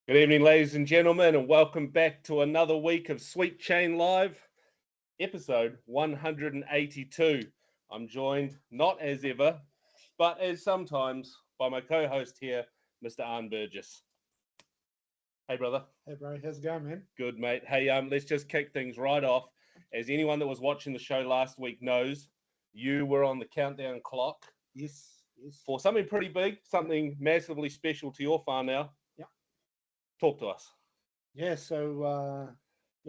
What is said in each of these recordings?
Good evening, ladies and gentlemen, and welcome back to another week of Sweet Chain Live, episode 182. I'm joined, not as ever, but as sometimes, by my co-host here, Mr. Arn Burgess. Hey, brother. Hey, bro. How's it going, man? Good, mate. Hey, let's just kick things right off. As anyone that was watching the show last week knows, you were on the countdown clock. Yes. For something pretty big, something massively special to your farm now. Yeah. Talk to us. Yeah, so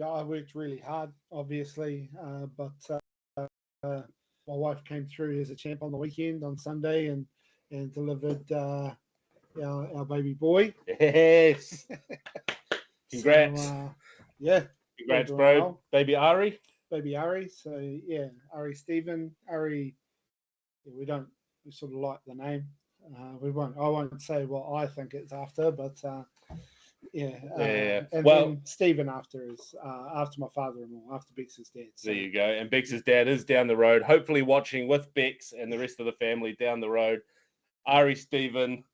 I worked really hard, obviously, but my wife came through as a champ on the weekend on Sunday and delivered our baby boy. Yes. Congrats. So, yeah. Congrats, bro. Well. Baby Ari. Baby Ari. So, yeah, Ari Stephen. Ari, we sort of like the name. I won't say what I think it's after, but and then Stephen after my father-in-law, after Bex's dad. So. There you go. And Bex's dad is down the road, hopefully watching with Bex and the rest of the family down the road. Ari Stephen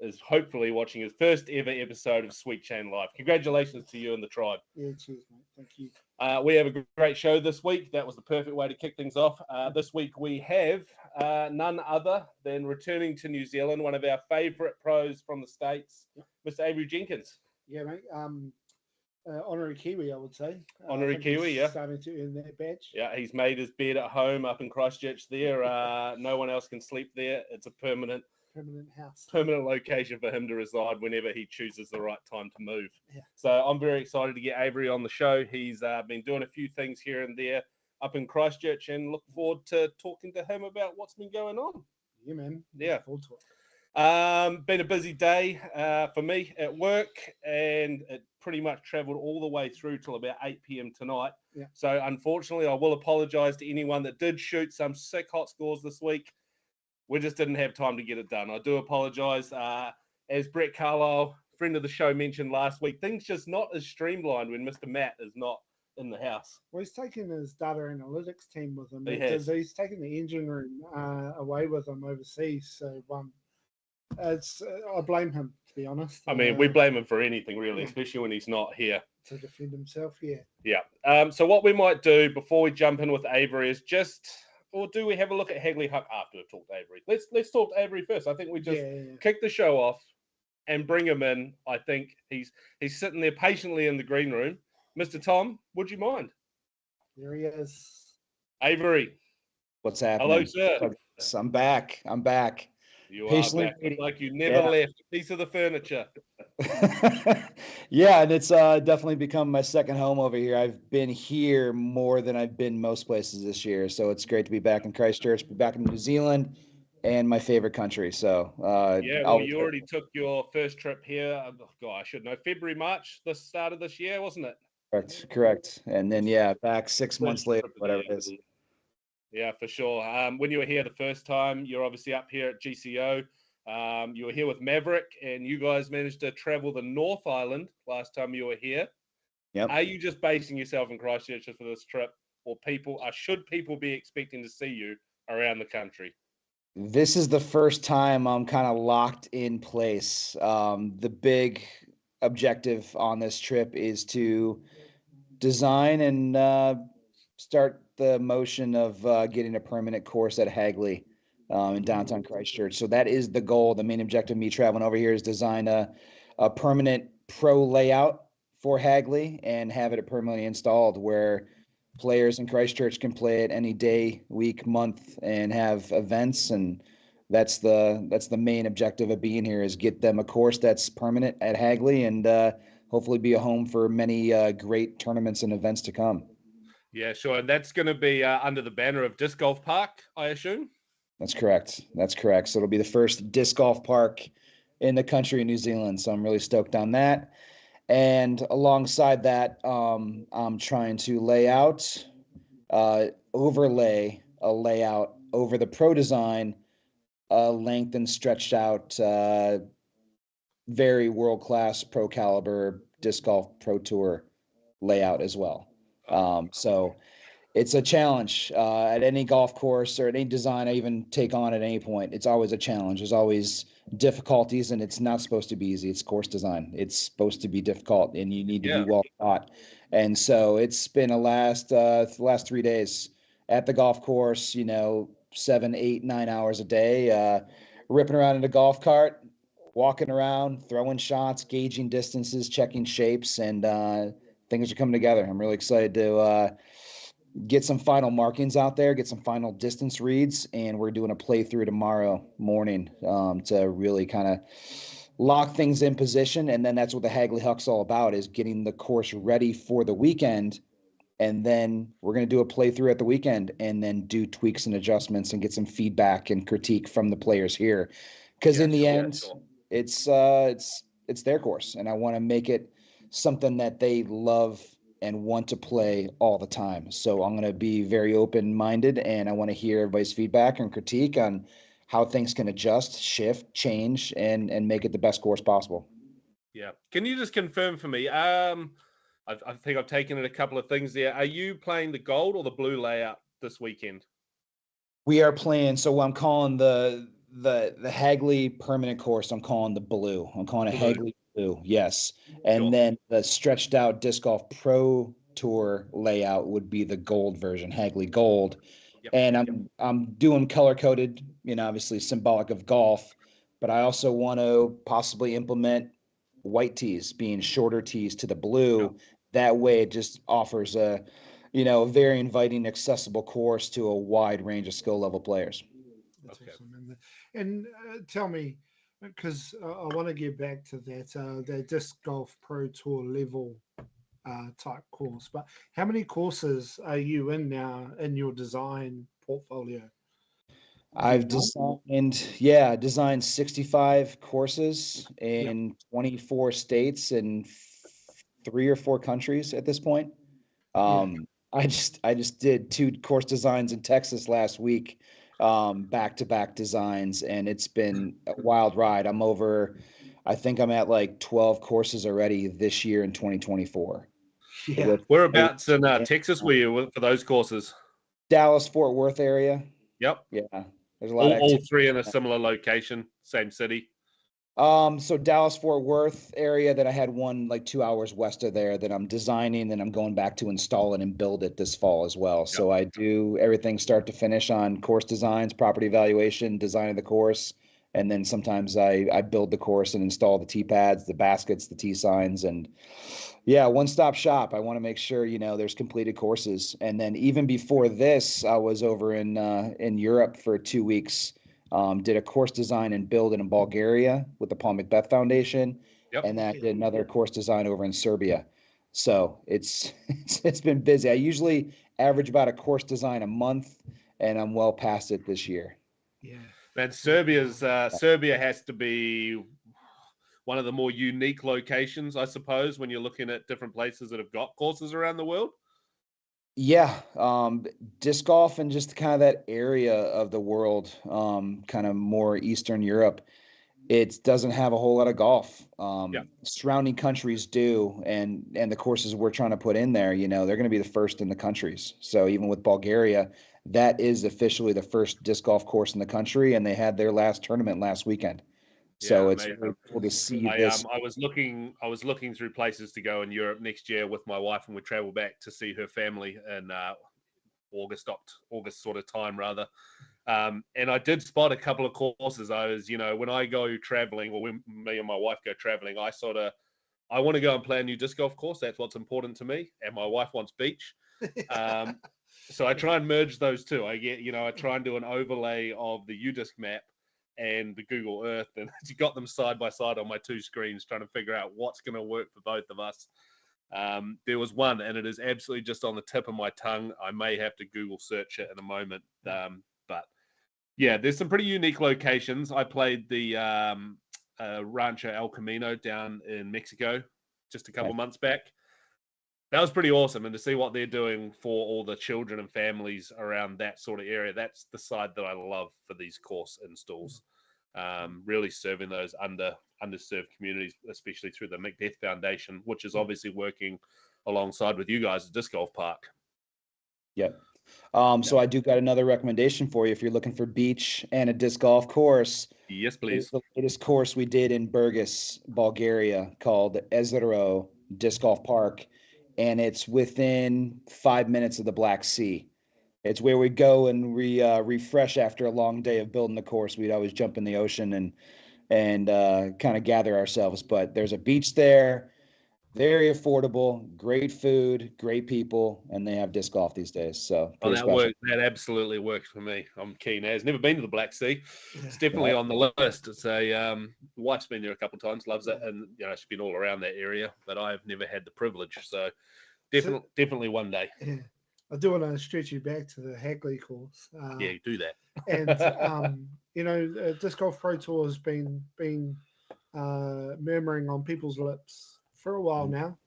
is hopefully watching his first ever episode of Sweet Chain Live. Congratulations to you and the tribe. Yeah, cheers, mate. Thank you. We have a great show this week. That was the perfect way to kick things off. This week we have none other than returning to New Zealand, one of our favourite pros from the States, Mr. Avery Jenkins. Yeah, mate. Honorary Kiwi, I would say. Honorary Kiwi, yeah. Starting to earn that badge. Yeah, he's made his bed at home up in Christchurch there. No one else can sleep there. It's a permanent house, permanent location for him to reside whenever he chooses the right time to move. Yeah. So I'm very excited to get Avery on the show. He's been doing a few things here and there up in Christchurch, and look forward to talking to him about what's been going on. Yeah, man. Yeah. Look forward to it. Been a busy day for me at work, and it pretty much travelled all the way through till about 8 p.m. tonight. Yeah. So unfortunately, I will apologise to anyone that did shoot some sick hot scores this week. We just didn't have time to get it done. I do apologise. As Brett Carlisle, friend of the show, mentioned last week, things just not as streamlined when Mr. Matt is not in the house. Well, he's taken his data analytics team with him. He's taken the engine room away with him overseas. So I blame him, to be honest. I mean, we blame him for anything, really, especially when he's not here. To defend himself, yeah. Yeah. So what we might do before we jump in with Avery is or do we have a look at Hagley Huck after we've talked to Avery? Let's talk to Avery first. I think we just kick the show off and bring him in. I think he's sitting there patiently in the green room. Mr. Tom, would you mind? There he is. Avery. What's happening? Hello, sir. I'm back. You patiently are back. Like you never left a piece of the furniture. Yeah, and it's definitely become my second home over here. I've been here more than I've been most places this year, so it's great to be back in Christchurch, be back in New Zealand, and my favorite country. So you already took your first trip here. I should know. February, March, the start of this year, wasn't it? Correct. And then back 6 months later, whatever it is. Yeah, for sure. When you were here the first time, you're obviously up here at GCO. You were here with Maverick, and you guys managed to travel the North Island last time you were here. Yep. Are you just basing yourself in Christchurch for this trip, or should people be expecting to see you around the country? This is the first time I'm kind of locked in place. The big objective on this trip is to design and start the motion of getting a permanent course at Hagley in downtown Christchurch. So that is the goal. The main objective of me traveling over here is design a permanent pro layout for Hagley and have it permanently installed where players in Christchurch can play it any day, week, month, and have events. And that's the main objective of being here, is get them a course that's permanent at Hagley and hopefully be a home for many great tournaments and events to come. Yeah, sure. And that's going to be under the banner of Disc Golf Park, I assume? That's correct. So it'll be the first disc golf park in the country in New Zealand. So I'm really stoked on that. And alongside that, I'm trying to overlay a layout over the pro design, lengthened, stretched out, very world-class pro caliber disc golf pro tour layout as well. So it's a challenge at any golf course or any design I even take on at any point. It's always a challenge. There's always difficulties, and it's not supposed to be easy. It's course design. It's supposed to be difficult, and you need to be well taught. And so it's been the last 3 days at the golf course, 7, 8, 9 hours a day, ripping around in a golf cart, walking around, throwing shots, gauging distances, checking shapes, and things are coming together. I'm really excited to get some final markings out there, get some final distance reads, and we're doing a playthrough tomorrow morning to really kind of lock things in position. And then that's what the Hagley Huck's all about, is getting the course ready for the weekend. And then we're going to do a playthrough at the weekend and then do tweaks and adjustments and get some feedback and critique from the players here. Because in the end, it's their course, and I want to make it something that they love and want to play all the time. So I'm going to be very open-minded, and I want to hear everybody's feedback and critique on how things can adjust, shift, change, and make it the best course possible. Yeah. Can you just confirm for me? I think I've taken in a couple of things there. Are you playing the gold or the blue layout this weekend? We are playing. So I'm calling the Hagley permanent course. I'm calling the blue. I'm calling it Hagley blue. Yes. And then the stretched out disc golf pro tour layout would be the gold version, Hagley gold. And I'm doing color coded, obviously symbolic of golf, but I also want to possibly implement white tees, being shorter tees to the blue. That way it just offers a very inviting, accessible course to a wide range of skill level players. That's awesome. And tell me, because I want to get back to that disc golf pro tour level type course, but how many courses are you in now in your design portfolio? I've designed 65 courses in 24 states and 3 or 4 countries at this point. I just did 2 course designs in Texas last week, back-to-back designs, and it's been a wild ride. I think I'm at like 12 courses already this year in 2024. Yeah. Whereabouts in Texas were you for those courses? Dallas, Fort Worth area. Yep. Yeah. There's a lot of all 3 in a similar location, same city. So Dallas, Fort Worth area, that I had one like 2 hours west of there that I'm designing, and I'm going back to install it and build it this fall as well. So I do everything start to finish on course designs, property evaluation, design of the course, and then sometimes I build the course and install the tee pads, the baskets, the tee signs, and one-stop shop. I want to make sure there's completed courses. And then even before this, I was over in Europe for 2 weeks. Did a course design and build in Bulgaria with the Paul Macbeth Foundation, and then I did another course design over in Serbia. So it's been busy. I usually average about a course design a month, and I'm well past it this year. Yeah, man, Serbia has to be one of the more unique locations, I suppose, when you're looking at different places that have got courses around the world. Yeah, disc golf and just kind of that area of the world, kind of more Eastern Europe, it doesn't have a whole lot of golf. Surrounding countries do, and the courses we're trying to put in there, they're going to be the first in the countries. So even with Bulgaria, that is officially the first disc golf course in the country, and they had their last tournament last weekend. So it's really cool to see this. I was looking through places to go in Europe next year with my wife, and we travel back to see her family in August sort of time rather. And I did spot a couple of courses. I was, when I go traveling, or when me and my wife go traveling, I want to go and play a new disc golf course. That's what's important to me. And my wife wants beach. So I try and merge those two. I try and do an overlay of the UDisc map and the Google Earth, and you got them side by side on my 2 screens, trying to figure out what's going to work for both of us. There was one, and it is absolutely just on the tip of my tongue. I may have to Google search it in a moment. But yeah, there's some pretty unique locations. I played the Rancho El Camino down in Mexico just a couple months back. That was pretty awesome. And to see what they're doing for all the children and families around that sort of area, that's the side that I love for these course installs. Really serving those underserved communities, especially through the Macbeth Foundation, which is obviously working alongside with you guys at Disc Golf Park. Yeah. So I do got another recommendation for you if you're looking for beach and a disc golf course. Yes, please. The latest course we did in Burgas, Bulgaria, called Ezero Disc Golf Park, and it's within 5 minutes of the Black Sea. It's where we go and refresh after a long day of building the course. We'd always jump in the ocean and kind of gather ourselves. But there's a beach there, very affordable, great food, great people, and they have disc golf these days. So that special. works. That absolutely works for me. I'm keen. Has never been to the Black Sea. It's definitely on the list. It's a wife's been there a couple of times, loves it, and she's been all around that area. But I've never had the privilege. So definitely one day. Yeah. I do want to stretch you back to the Hagley course. Yeah, do that. And Disc Golf Pro Tour has been murmuring on people's lips for a while now.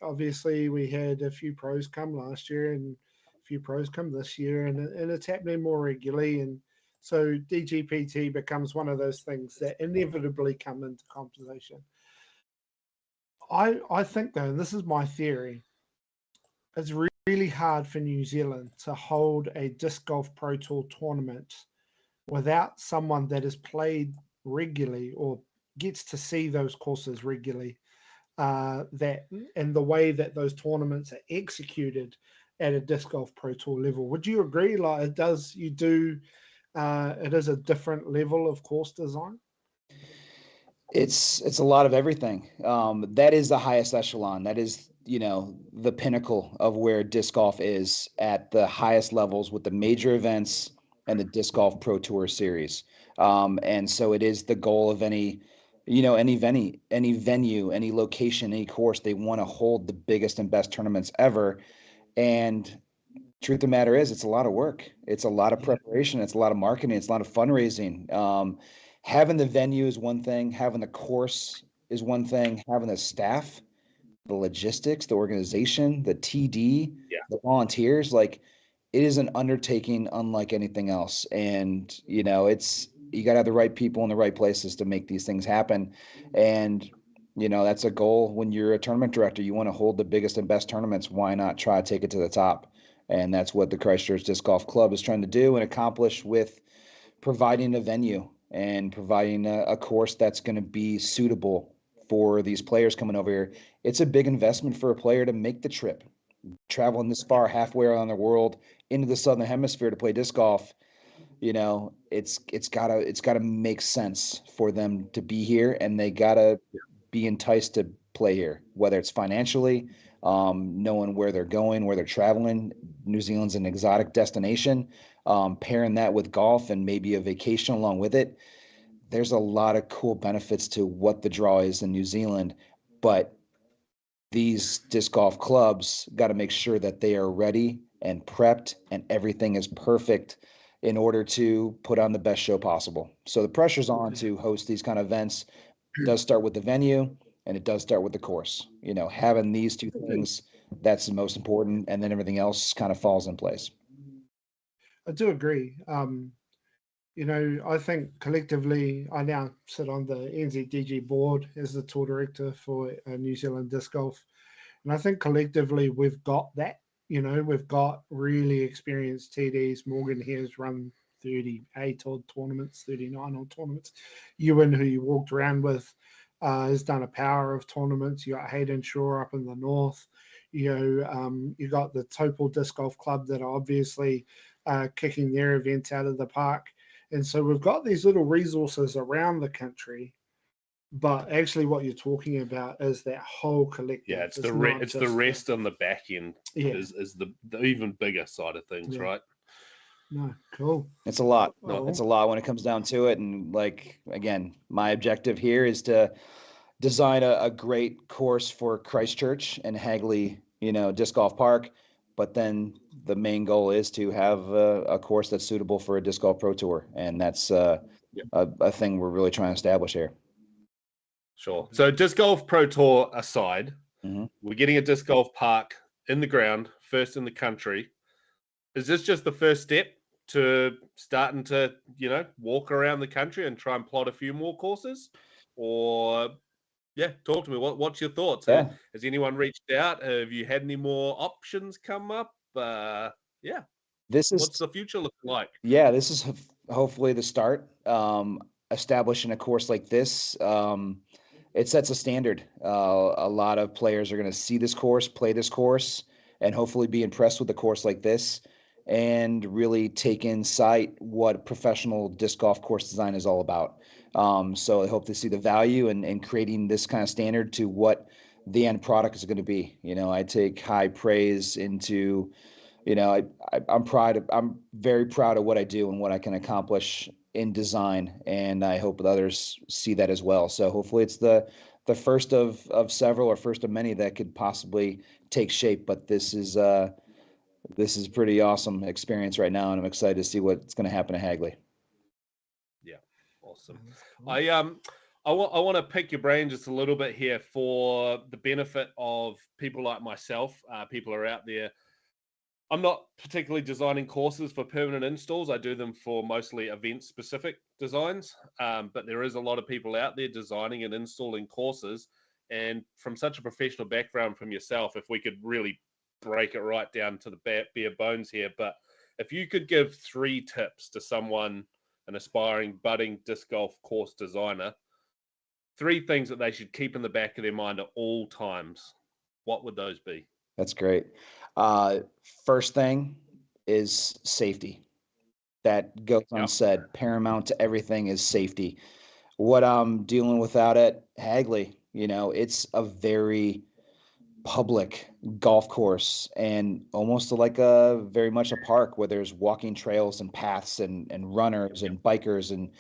Obviously we had a few pros come last year and a few pros come this year, and it's happening more regularly. And so DGPT becomes one of those things that inevitably come into conversation. I think, though, and this is my theory, it's really hard for New Zealand to hold a Disc Golf Pro Tour tournament without someone that has played regularly or gets to see those courses regularly, that and the way that those tournaments are executed at a Disc Golf Pro Tour level. Would you agree? Like it is a different level of course design? It's a lot of everything. That is the highest echelon. That is, the pinnacle of where disc golf is at the highest levels with the major events and the Disc Golf Pro Tour series. And so it is the goal of any venue, any location, any course. They want to hold the biggest and best tournaments ever. And truth of the matter is, it's a lot of work. It's a lot of preparation. It's a lot of marketing. It's a lot of fundraising. Having the venue is one thing. Having the course is one thing. Having the staff, the logistics, the organization, the TD, the volunteers, like it is an undertaking unlike anything else. And, you got to have the right people in the right places to make these things happen. And, that's a goal when you're a tournament director. You want to hold the biggest and best tournaments. Why not try to take it to the top? And that's what the Christchurch Disc Golf Club is trying to do and accomplish with providing a venue and providing a course that's going to be suitable for these players coming over here. It's a big investment for a player to make the trip, traveling this far, halfway around the world into the Southern Hemisphere to play disc golf. It's gotta make sense for them to be here, and they gotta be enticed to play here, whether it's financially, knowing where they're going, where they're traveling. New Zealand's an exotic destination. Pairing that with golf and maybe a vacation along with it, there's a lot of cool benefits to what the draw is in New Zealand. But these disc golf clubs got to make sure that they are ready and prepped and everything is perfect in order to put on the best show possible. So the pressure's on to host these kind of events. It does start with the venue and it does start with the course. Having these two things, that's the most important, and then everything else kind of falls in place. I do agree. I think collectively, I now sit on the NZDG board as the tour director for New Zealand Disc Golf. And I think collectively we've got that. We've got really experienced TDs. Morgan here has run 38 odd tournaments, 39 odd tournaments. Ewan, who you walked around with, has done a power of tournaments. You got Hayden Shaw up in the north. You got the Topol Disc Golf Club that are obviously kicking their events out of the park. And so we've got these little resources around the country, but actually what you're talking about is that whole collective. Yeah, it's the rest on the back end is the even bigger side of things, right? No, cool. It's a lot. It's a lot when it comes down to it. And again, my objective here is to design a great course for Christchurch and Hagley, Disc Golf Park. But then the main goal is to have a course that's suitable for a Disc Golf Pro Tour. And that's a thing we're really trying to establish here. Sure. So Disc Golf Pro Tour aside, we're getting a Disc Golf Park in the ground, first in the country. Is this just the first step to starting to, walk around the country and try and plot a few more courses? Or, talk to me. What's your thoughts? Yeah. Has anyone reached out? Have you had any more options come up? Yeah, This is what's the future looking like? Yeah, this is hopefully the start. Establishing a course like this, it sets a standard. A lot of players are going to see this course, play this course, and hopefully be impressed with a course like this, and really take in sight what professional disc golf course design is all about. So I hope to see the value in creating this kind of standard to what the end product is going to be. You know, I take high praise into, you know, I'm very proud of what I do and what I can accomplish in design, and I hope that others see that as well. So hopefully it's the first of several, or first of many that could possibly take shape. But this is pretty awesome experience right now, and I'm excited to see what's going to happen at Hagley. Yeah, awesome. I want to pick your brain just a little bit here for the benefit of people like myself. People are out there. I'm not particularly designing courses for permanent installs. I do them for mostly event-specific designs. But there is a lot of people out there designing and installing courses. And from such a professional background from yourself, if we could really break it right down to the bare bones here, but if you could give 3 tips to someone, an aspiring budding disc golf course designer, 3 things that they should keep in the back of their mind at all times, what would those be? That's great. First thing is safety. That goes unsaid. Paramount to everything is safety. What I'm dealing with out at Hagley, you know, it's a very public golf course, and almost like a very much a park where there's walking trails and paths and runners and bikers and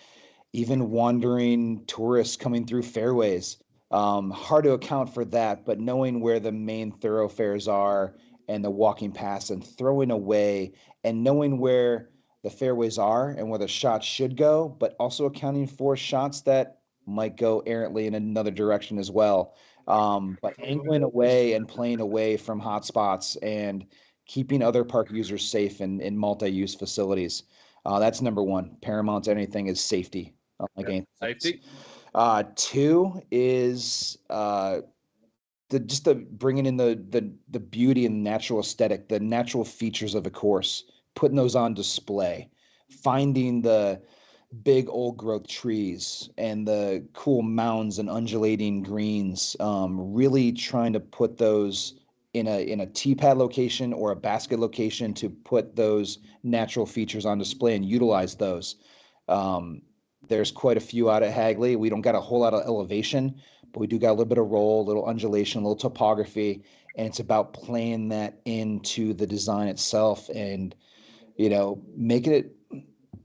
even wandering tourists coming through fairways. Hard to account for that, but knowing where the main thoroughfares are and the walking paths and throwing away, and knowing where the fairways are and where the shots should go, but also accounting for shots that might go errantly in another direction as well. But angling away and playing away from hot spots and keeping other park users safe in multi-use facilities. That's number one. Paramount to anything is safety. Safety. 2 is the bringing in the beauty and natural aesthetic, the natural features of a course, putting those on display, finding the big old growth trees and the cool mounds and undulating greens, really trying to put those in a tee pad location or a basket location to put those natural features on display and utilize those. There's quite a few out at Hagley. We don't got a whole lot of elevation, but we do got a little bit of roll, a little undulation, a little topography, and it's about playing that into the design itself and, you know, making it,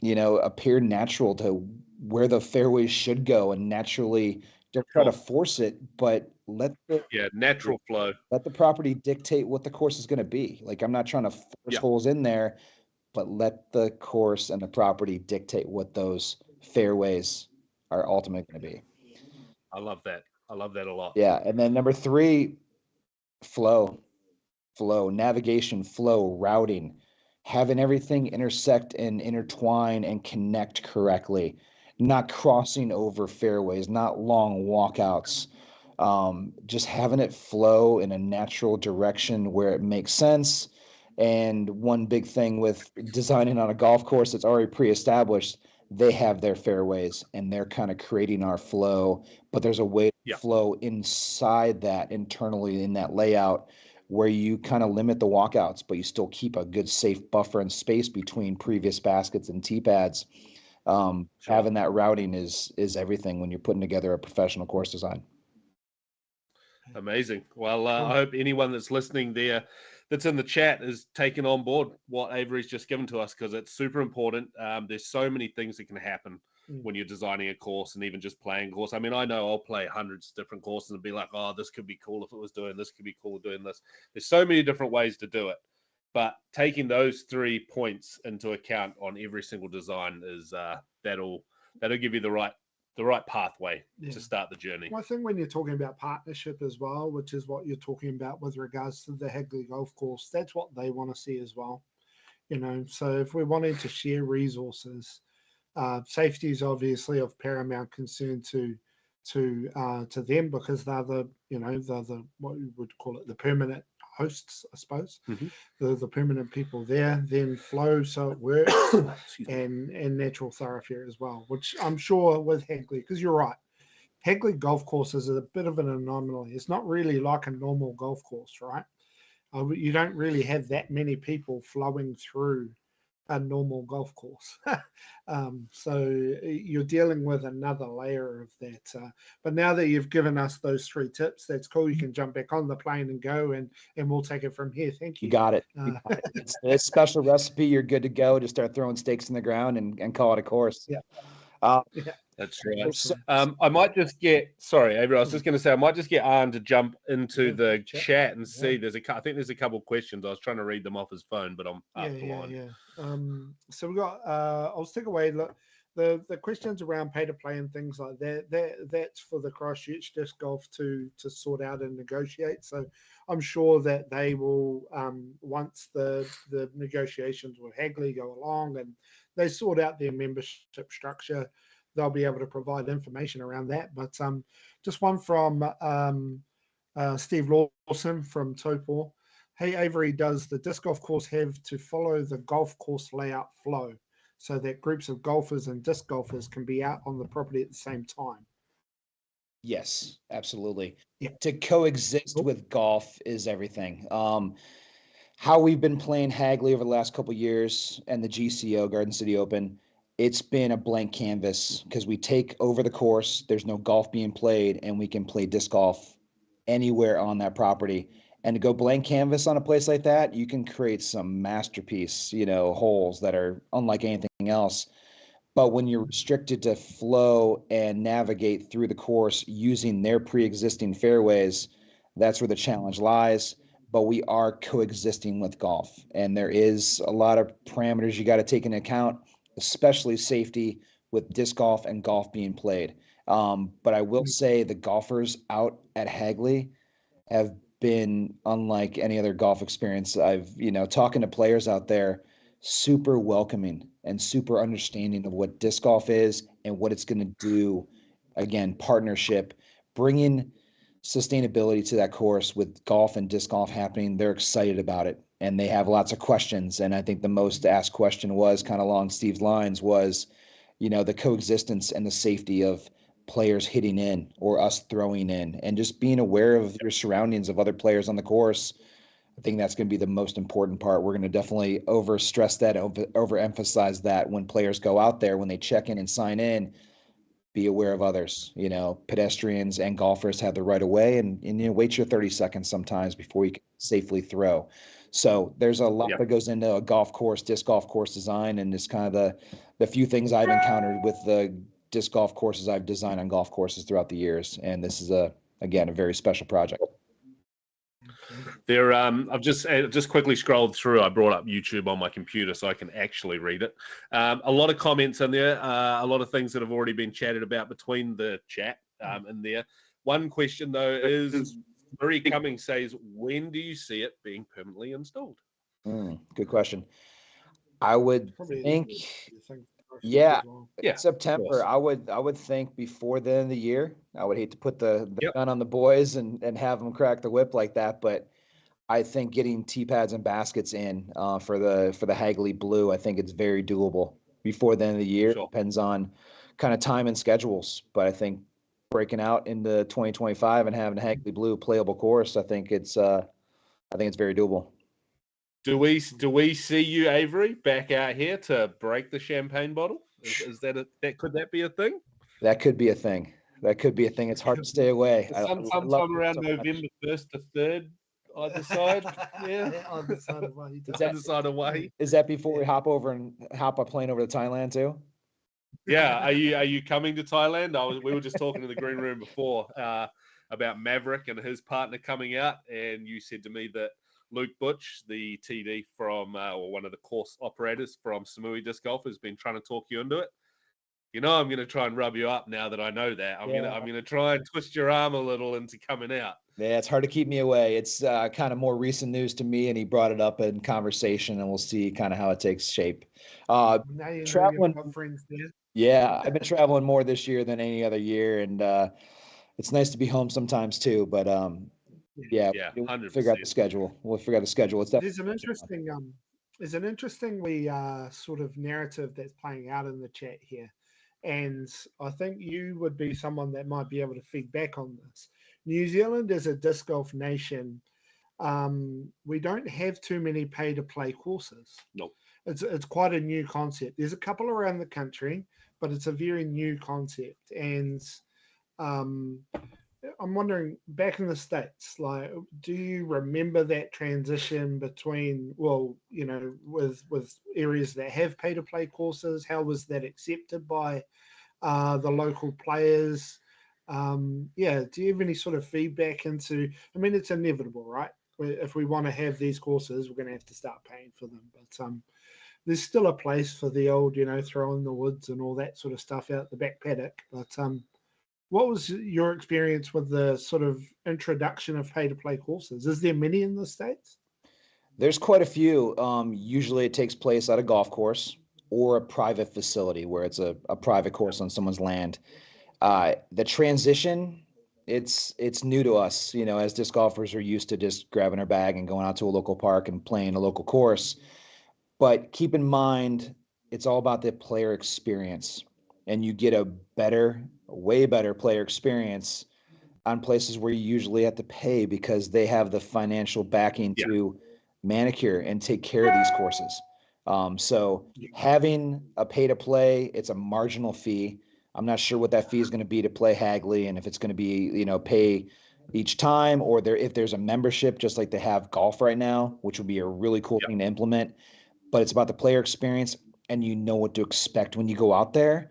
you know, appear natural to where the fairways should go, and naturally don't try to force it, but let the natural flow. Let the property dictate what the course is going to be. Like, I'm not trying to force holes in there, but let the course and the property dictate what those fairways are ultimately going to be. I love that. I love that a lot. Yeah. And then number 3, flow, navigation, flow, routing, having everything intersect and intertwine and connect correctly, not crossing over fairways, not long walkouts, just having it flow in a natural direction where it makes sense. And one big thing with designing on a golf course that's already pre-established, they have their fairways and they're kind of creating our flow, but there's a way to flow inside that internally in that layout where you kind of limit the walkouts, but you still keep a good safe buffer and space between previous baskets and tee pads. Having that routing is everything when you're putting together a professional course design. Amazing. Well, I hope anyone that's listening there that's in the chat is taking on board what Avery's just given to us, because it's super important. There's so many things that can happen when you're designing a course and even just playing a course. I mean, I know I'll play hundreds of different courses and be like, oh, this could be cool if it was doing this, could be cool doing this. There's so many different ways to do it. But taking those 3 points into account on every single design is that'll give you the right pathway to start the journey. Well, I think when you're talking about partnership as well, which is what you're talking about with regards to the Hagley Golf Course, that's what they want to see as well. You know, so if we're wanting to share resources, safety is obviously of paramount concern to them, because they're the what you would call it, the permanent hosts, I suppose, Mhm. the permanent people there, then flow so it works, and natural thoroughfare as well, which I'm sure with Hagley, because you're right, Hagley golf course is a bit of an anomaly. It's not really like a normal golf course, right? You don't really have that many people flowing through a normal golf course. So you're dealing with another layer of that. But now that you've given us those 3 tips, that's cool. You can jump back on the plane and go, and we'll take it from here. Thank you. You got it. It's a special recipe. You're good to go. Just start throwing stakes in the ground and call it a course. Yeah. Yeah. That's right. I might just get, sorry, Avery, I was just going to say, I might just get Arn to jump into the chat and see. I think there's a couple of questions. I was trying to read them off his phone, but I'm up the line. So we got, I'll stick away. Look, the questions around pay to play and things like that's for the Christchurch Disc Golf to sort out and negotiate. So I'm sure that they will, once the negotiations with Hagley go along and they sort out their membership structure, they'll be able to provide information around that. But just one from Steve Lawson from Topor. Hey Avery, does the disc golf course have to follow the golf course layout flow so that groups of golfers and disc golfers can be out on the property at the same time? Yes, absolutely. Yeah. To coexist with golf is everything. How we've been playing Hagley over the last couple of years and the GCO, Garden City Open, it's been a blank canvas because we take over the course. There's no golf being played, and we can play disc golf anywhere on that property. And to go blank canvas on a place like that, you can create some masterpiece, holes that are unlike anything else. But when you're restricted to flow and navigate through the course using their pre-existing fairways, that's where the challenge lies. But we are coexisting with golf, and there is a lot of parameters you got to take into account, especially safety with disc golf and golf being played. But I will say the golfers out at Hagley have been unlike any other golf experience. I've, talking to players out there, super welcoming and super understanding of what disc golf is and what it's going to do. Again, partnership, bringing sustainability to that course with golf and disc golf happening. They're excited about it and they have lots of questions. And I think the most asked question was kind of along Steve's lines was, the coexistence and the safety of players hitting in or us throwing in and just being aware of your surroundings of other players on the course. I think that's going to be the most important part. We're going to definitely overstress that, overemphasize that when players go out there, when they check in and sign in, be aware of others. Pedestrians and golfers have the right of way, and wait your 30 seconds sometimes before you can safely throw. So there's a lot that goes into a golf course, disc golf course design, and it's kind of the few things I've encountered with the disc golf courses I've designed on golf courses throughout the years. And this is again, a very special project. There, I've just quickly scrolled through. I brought up YouTube on my computer so I can actually read it. A lot of comments in there, a lot of things that have already been chatted about between the chat in there. One question though is Marie Cummings says, "When do you see it being permanently installed?" Good question. I would think, September. I would think before the end of the year. I would hate to put the gun on the boys and have them crack the whip like that, but I think getting tee pads and baskets in for the Hagley Blue, I think it's very doable before the end of the year. Sure. Depends on kind of time and schedules, but I think breaking out into 2025 and having a Hagley Blue playable course, I think it's very doable. Do we see you, Avery, back out here to break the champagne bottle? Is that could that be a thing? That could be a thing. It's hard to stay away. Sometime around November 1st to 3rd, either side. Yeah, either side of Wahine. Either side of Wahine. Is that before we hop a plane over to Thailand too? Yeah. Are you coming to Thailand? We were just talking in the green room before about Maverick and his partner coming out, and you said to me that Luke Butch, the TD from or one of the course operators from Samui Disc Golf, has been trying to talk you into it. I'm going to try and rub you up now that I know that. I'm going to try and twist your arm a little into coming out. Yeah, it's hard to keep me away. It's kind of more recent news to me, and he brought it up in conversation, and we'll see kind of how it takes shape. Now you traveling, got friends there. Yeah, I've been traveling more this year than any other year, and it's nice to be home sometimes too. But Yeah, Yeah, we'll 100%. figure out the schedule. We'll figure out the schedule. It's There's definitely an interestingly sort of narrative that's playing out in the chat here, and I think you would be someone that might be able to feed back on this. New Zealand is a disc golf nation. We don't have too many pay-to-play courses. Nope. It's quite a new concept. There's a couple around the country, but it's a very new concept. And um, I'm wondering, back in the States, like, do you remember that transition between, well, you know, with areas that have pay-to-play courses? How was that accepted by the local players? Yeah, do you have any sort of feedback into? I mean, it's inevitable, right? If we want to have these courses, we're going to have to start paying for them. But there's still a place for the old, you know, throw in the woods and all that sort of stuff out the back paddock. But what was your experience with the sort of introduction of pay-to-play courses? Is there many in the States? There's quite a few. Usually it takes place at a golf course or a private facility where it's a private course on someone's land. The transition, it's new to us, you know, as disc golfers are used to just grabbing our bag and going out to a local park and playing a local course. But keep in mind, it's all about the player experience, and you get a way better player experience on places where you usually have to pay because they have the financial backing to manicure and take care of these courses. So having a pay to play, it's a marginal fee. I'm not sure what that fee is going to be to play Hagley, and if it's going to be, you know, pay each time, or if there's a membership, just like they have golf right now, which would be a really cool thing to implement. But it's about the player experience, and you know what to expect when you go out there.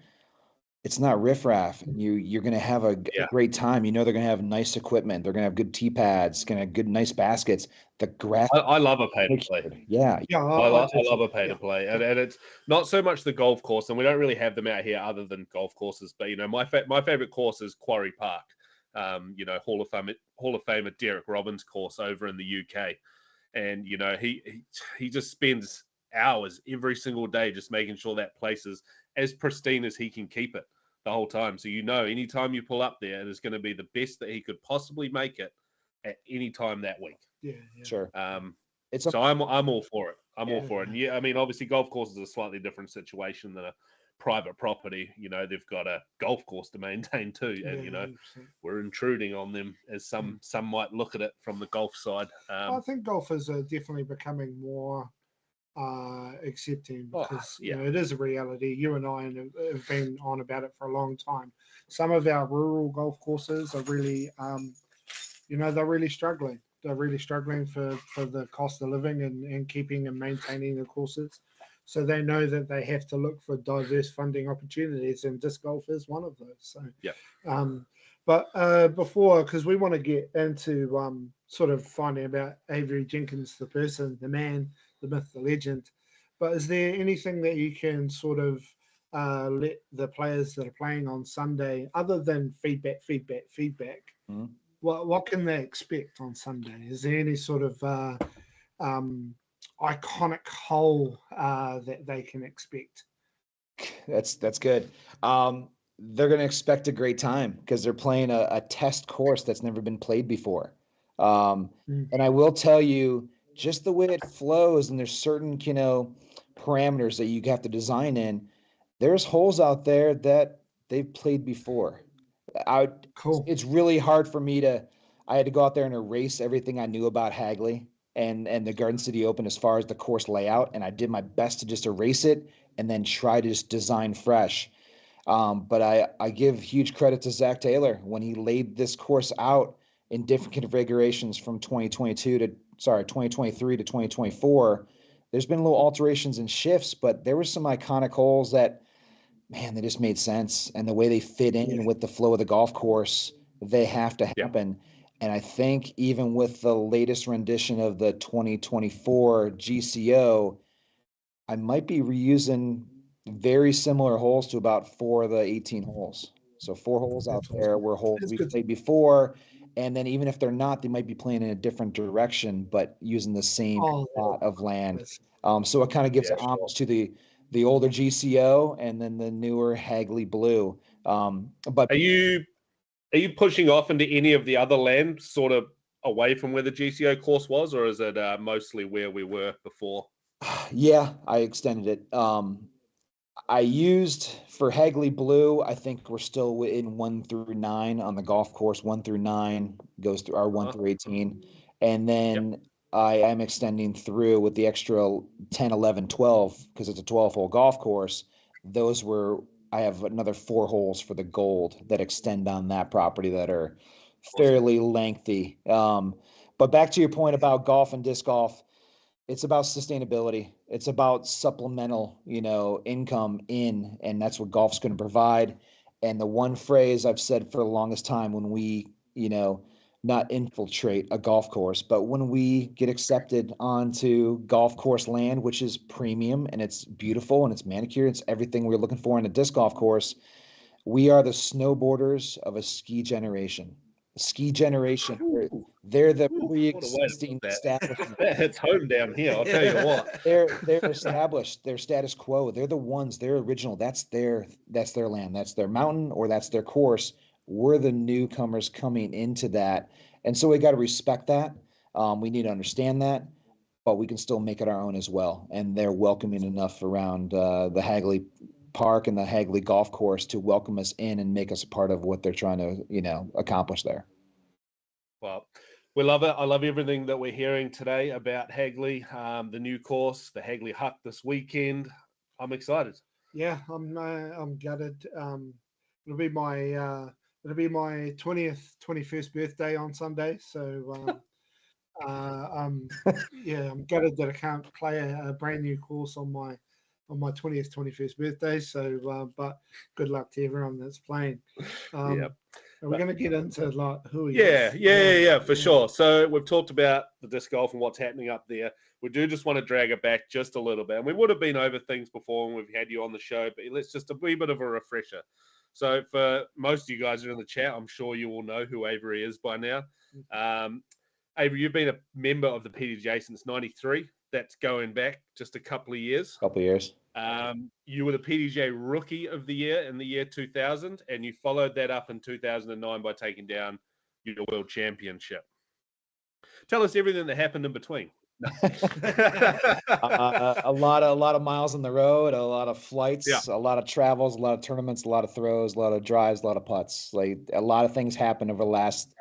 It's not riffraff. You're going to have a great time. You know, they're going to have nice equipment. They're going to have good tee pads, going to have good, nice baskets. The grass. I love a pay to play. Yeah. I love a pay to play. And it's not so much the golf course, and we don't really have them out here other than golf courses. But, you know, my favorite course is Quarry Park. You know, Hall of Famer Derek Robbins' course over in the UK. And, you know, he just spends hours every single day just making sure that place is as pristine as he can keep it the whole time. So, you know, anytime you pull up there, it is going to be the best that he could possibly make it at any time that week. Yeah. Sure. So I'm all for it. I'm all for it. And yeah, I mean, obviously golf courses are a slightly different situation than a private property. You know, they've got a golf course to maintain too. And, you know, 100%. We're intruding on them, as some might look at it from the golf side. I think golfers are definitely becoming more accepting because you know, it is a reality. You and I have been on about it for a long time. Some of our rural golf courses are really, you know, they're really struggling. They're really struggling for the cost of living and keeping and maintaining the courses. So they know that they have to look for diverse funding opportunities, and disc golf is one of those. So but before, because we want to get into sort of finding about Avery Jenkins, the person, the man, the myth, the legend. But is there anything that you can sort of let the players that are playing on Sunday, other than feedback? Mm-hmm. What can they expect on Sunday? Is there any sort of iconic hole that they can expect? That's good. They're going to expect a great time because they're playing a test course that's never been played before. And I will tell you, just the way it flows, and there's certain, you know, parameters that you have to design in. There's holes out there that they've played before. It's really hard for me I had to go out there and erase everything I knew about Hagley and the Garden City Open as far as the course layout. And I did my best to just erase it and then try to just design fresh. But I give huge credit to Zach Taylor when he laid this course out in different configurations from 2023 to 2024. There's been little alterations and shifts, but there were some iconic holes that, man, they just made sense. And the way they fit in with the flow of the golf course, they have to happen. And I think even with the latest rendition of the 2024 GCO, I might be reusing very similar holes to about 4 of the 18 holes. So 4 holes out there were holes we've played before. And then even if they're not, they might be playing in a different direction, but using the same plot of land. So it kind of gives homage to the older GCO and then the newer Hagley Blue. But are you pushing off into any of the other land sort of away from where the GCO course was, or is it mostly where we were before? Yeah, I extended it. I used for Hagley Blue, I think we're still in 1 through 9 on the golf course. 1 through 9 goes through our 1 through 18. And then I am extending through with the extra 10, 11, 12, because it's a 12-hole golf course. I have another 4 holes for the gold that extend on that property that are fairly lengthy. But back to your point about golf and disc golf, it's about sustainability. It's about supplemental, income and that's what golf's going to provide. And the one phrase I've said for the longest time when we, not infiltrate a golf course, but when we get accepted onto golf course land, which is premium and it's beautiful and it's manicured, it's everything we're looking for in a disc golf course, we are the snowboarders of a ski generation. Ski generation, they're the pre-existing establishment. It's home down here, I'll tell you what. They're established, they're status quo. They're the ones, they're original. That's their land, that's their mountain, or that's their course. We're the newcomers coming into that. And so we got to respect that. We need to understand that, but we can still make it our own as well. And they're welcoming enough around the Hagley Park and the Hagley Golf Course to welcome us in and make us a part of what they're trying to, accomplish there. Well, we love it. I love everything that we're hearing today about Hagley, the new course, the Hagley Huck this weekend. I'm excited. Yeah, I'm gutted. It'll be my 21st birthday on Sunday. So I'm gutted that I can't play a brand new course on my 20th, 21st birthday. So, but good luck to everyone that's playing. Are we going to get into who he is? Yeah, for sure. So we've talked about the disc golf and what's happening up there. We do just want to drag it back just a little bit. And we would have been over things before when we've had you on the show, but let's just a wee bit of a refresher. So for most of you guys who are in the chat, I'm sure you all know who Avery is by now. Avery, you've been a member of the PDJ since '93. That's going back just a couple of years. You were the PDJ Rookie of the Year in the year 2000, and you followed that up in 2009 by taking down your World Championship. Tell us everything that happened in between. A lot of miles on the road, a lot of flights, a lot of travels, a lot of tournaments, a lot of throws, a lot of drives, a lot of putts. Like a lot of things happened over the last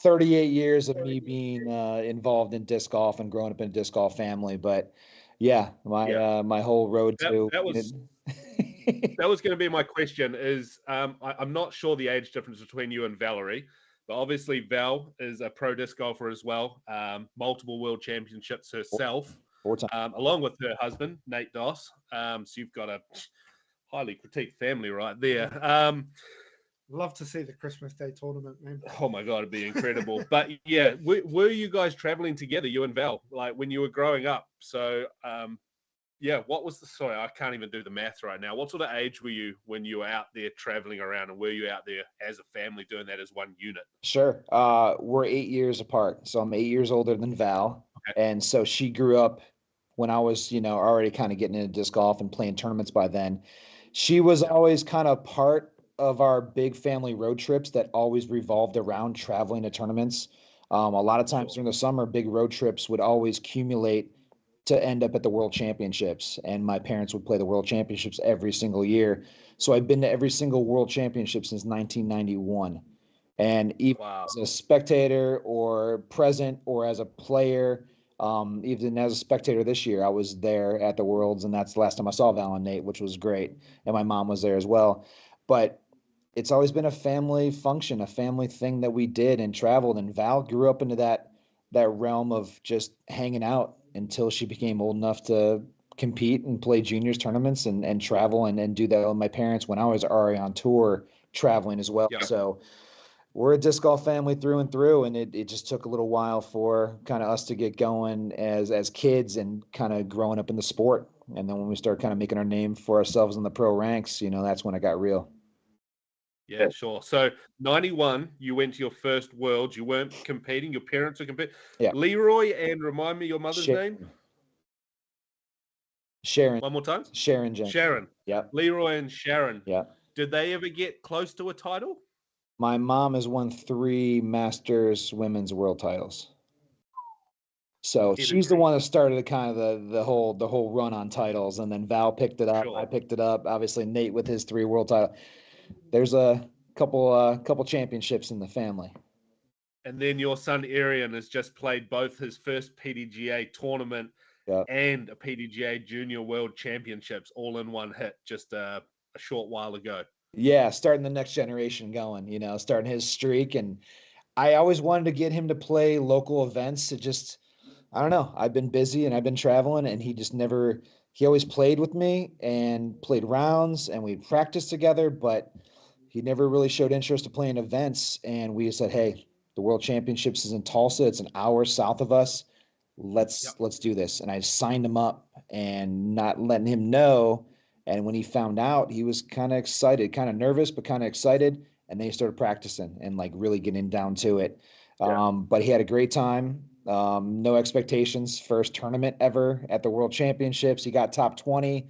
38 years of me being involved in disc golf and growing up in a disc golf family. But my whole road that was going to be my question. Is I'm not sure the age difference between you and Valerie. But obviously, Val is a pro disc golfer as well, multiple world championships herself, along with her husband, Nate Doss. So you've got a highly critiqued family right there. Love to see the Christmas Day tournament, man. Oh, my God, it'd be incredible. But, yeah, were you guys traveling together, you and Val, like when you were growing up? So, what was sorry, I can't even do the math right now. What sort of age were you when you were out there traveling around, and were you out there as a family doing that as one unit? Sure. We're 8 years apart. So I'm 8 years older than Val. Okay. And so she grew up when I was, already kind of getting into disc golf and playing tournaments by then. She was always kind of part of our big family road trips that always revolved around traveling to tournaments. A lot of times during the summer, big road trips would always accumulate to end up at the World Championships, and my parents would play the World Championships every single year. So I've been to every single World Championship since 1991. And even as a spectator or present or as a player, even as a spectator this year, I was there at the Worlds, and that's the last time I saw Val and Nate, which was great. And my mom was there as well. But it's always been a family function, a family thing that we did and traveled. And Val grew up into that realm of just hanging out until she became old enough to compete and play juniors tournaments and travel and do that with my parents when I was already on tour traveling as well. Yeah. So we're a disc golf family through and through, and it just took a little while for kind of us to get going as kids and kind of growing up in the sport. And then when we started kind of making our name for ourselves in the pro ranks, that's when it got real. Yeah, sure. So 91, you went to your first Worlds. You weren't competing. Your parents were competing. Yeah. Leroy, and remind me your mother's name. Sharon. One more time. Sharon Jenkins. Sharon. Yeah. Leroy and Sharon. Yeah. Did they ever get close to a title? My mom has won 3 Masters women's world titles. So she's the one that started the kind of the whole run on titles, and then Val picked it up. Sure. I picked it up. Obviously, Nate with his 3 world titles. There's a couple championships in the family. And then your son Arian has just played both his first PDGA tournament and a PDGA Junior World Championships all in one hit just a short while ago. Yeah, starting the next generation going, starting his streak. And I always wanted to get him to play local events. It just, I don't know. I've been busy and I've been traveling, and he always played with me and played rounds, and we practiced together, but he never really showed interest to playing events. And we said, hey, the World Championships is in Tulsa. It's an hour south of us. Let's do this. And I signed him up and not letting him know. And when he found out, he was kind of excited, kind of nervous, but kind of excited. And then he started practicing and like really getting down to it. But he had a great time. No expectations. First tournament ever at the World Championships. He got top 20.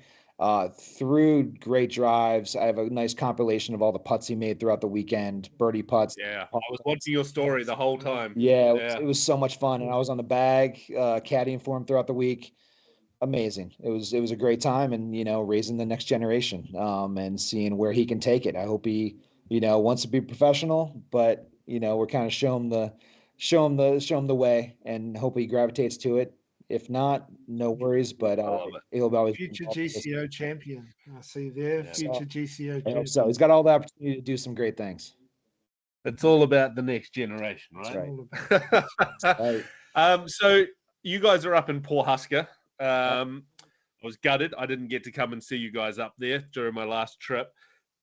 Through great drives. I have a nice compilation of all the putts he made throughout the weekend, birdie putts. Yeah, I was watching your story the whole time. Yeah, it was so much fun, and I was on the bag, caddying for him throughout the week. Amazing. It was a great time, and raising the next generation, and seeing where he can take it. I hope he, wants to be professional, but we're kind of show him the way, and hope he gravitates to it. If not, no worries, but he'll always future GCO champion. I see there, future GCO champion. So he's got all the opportunity to do some great things. It's all about the next generation, right? That's right. So you guys are up in Port Husker. I was gutted. I didn't get to come and see you guys up there during my last trip,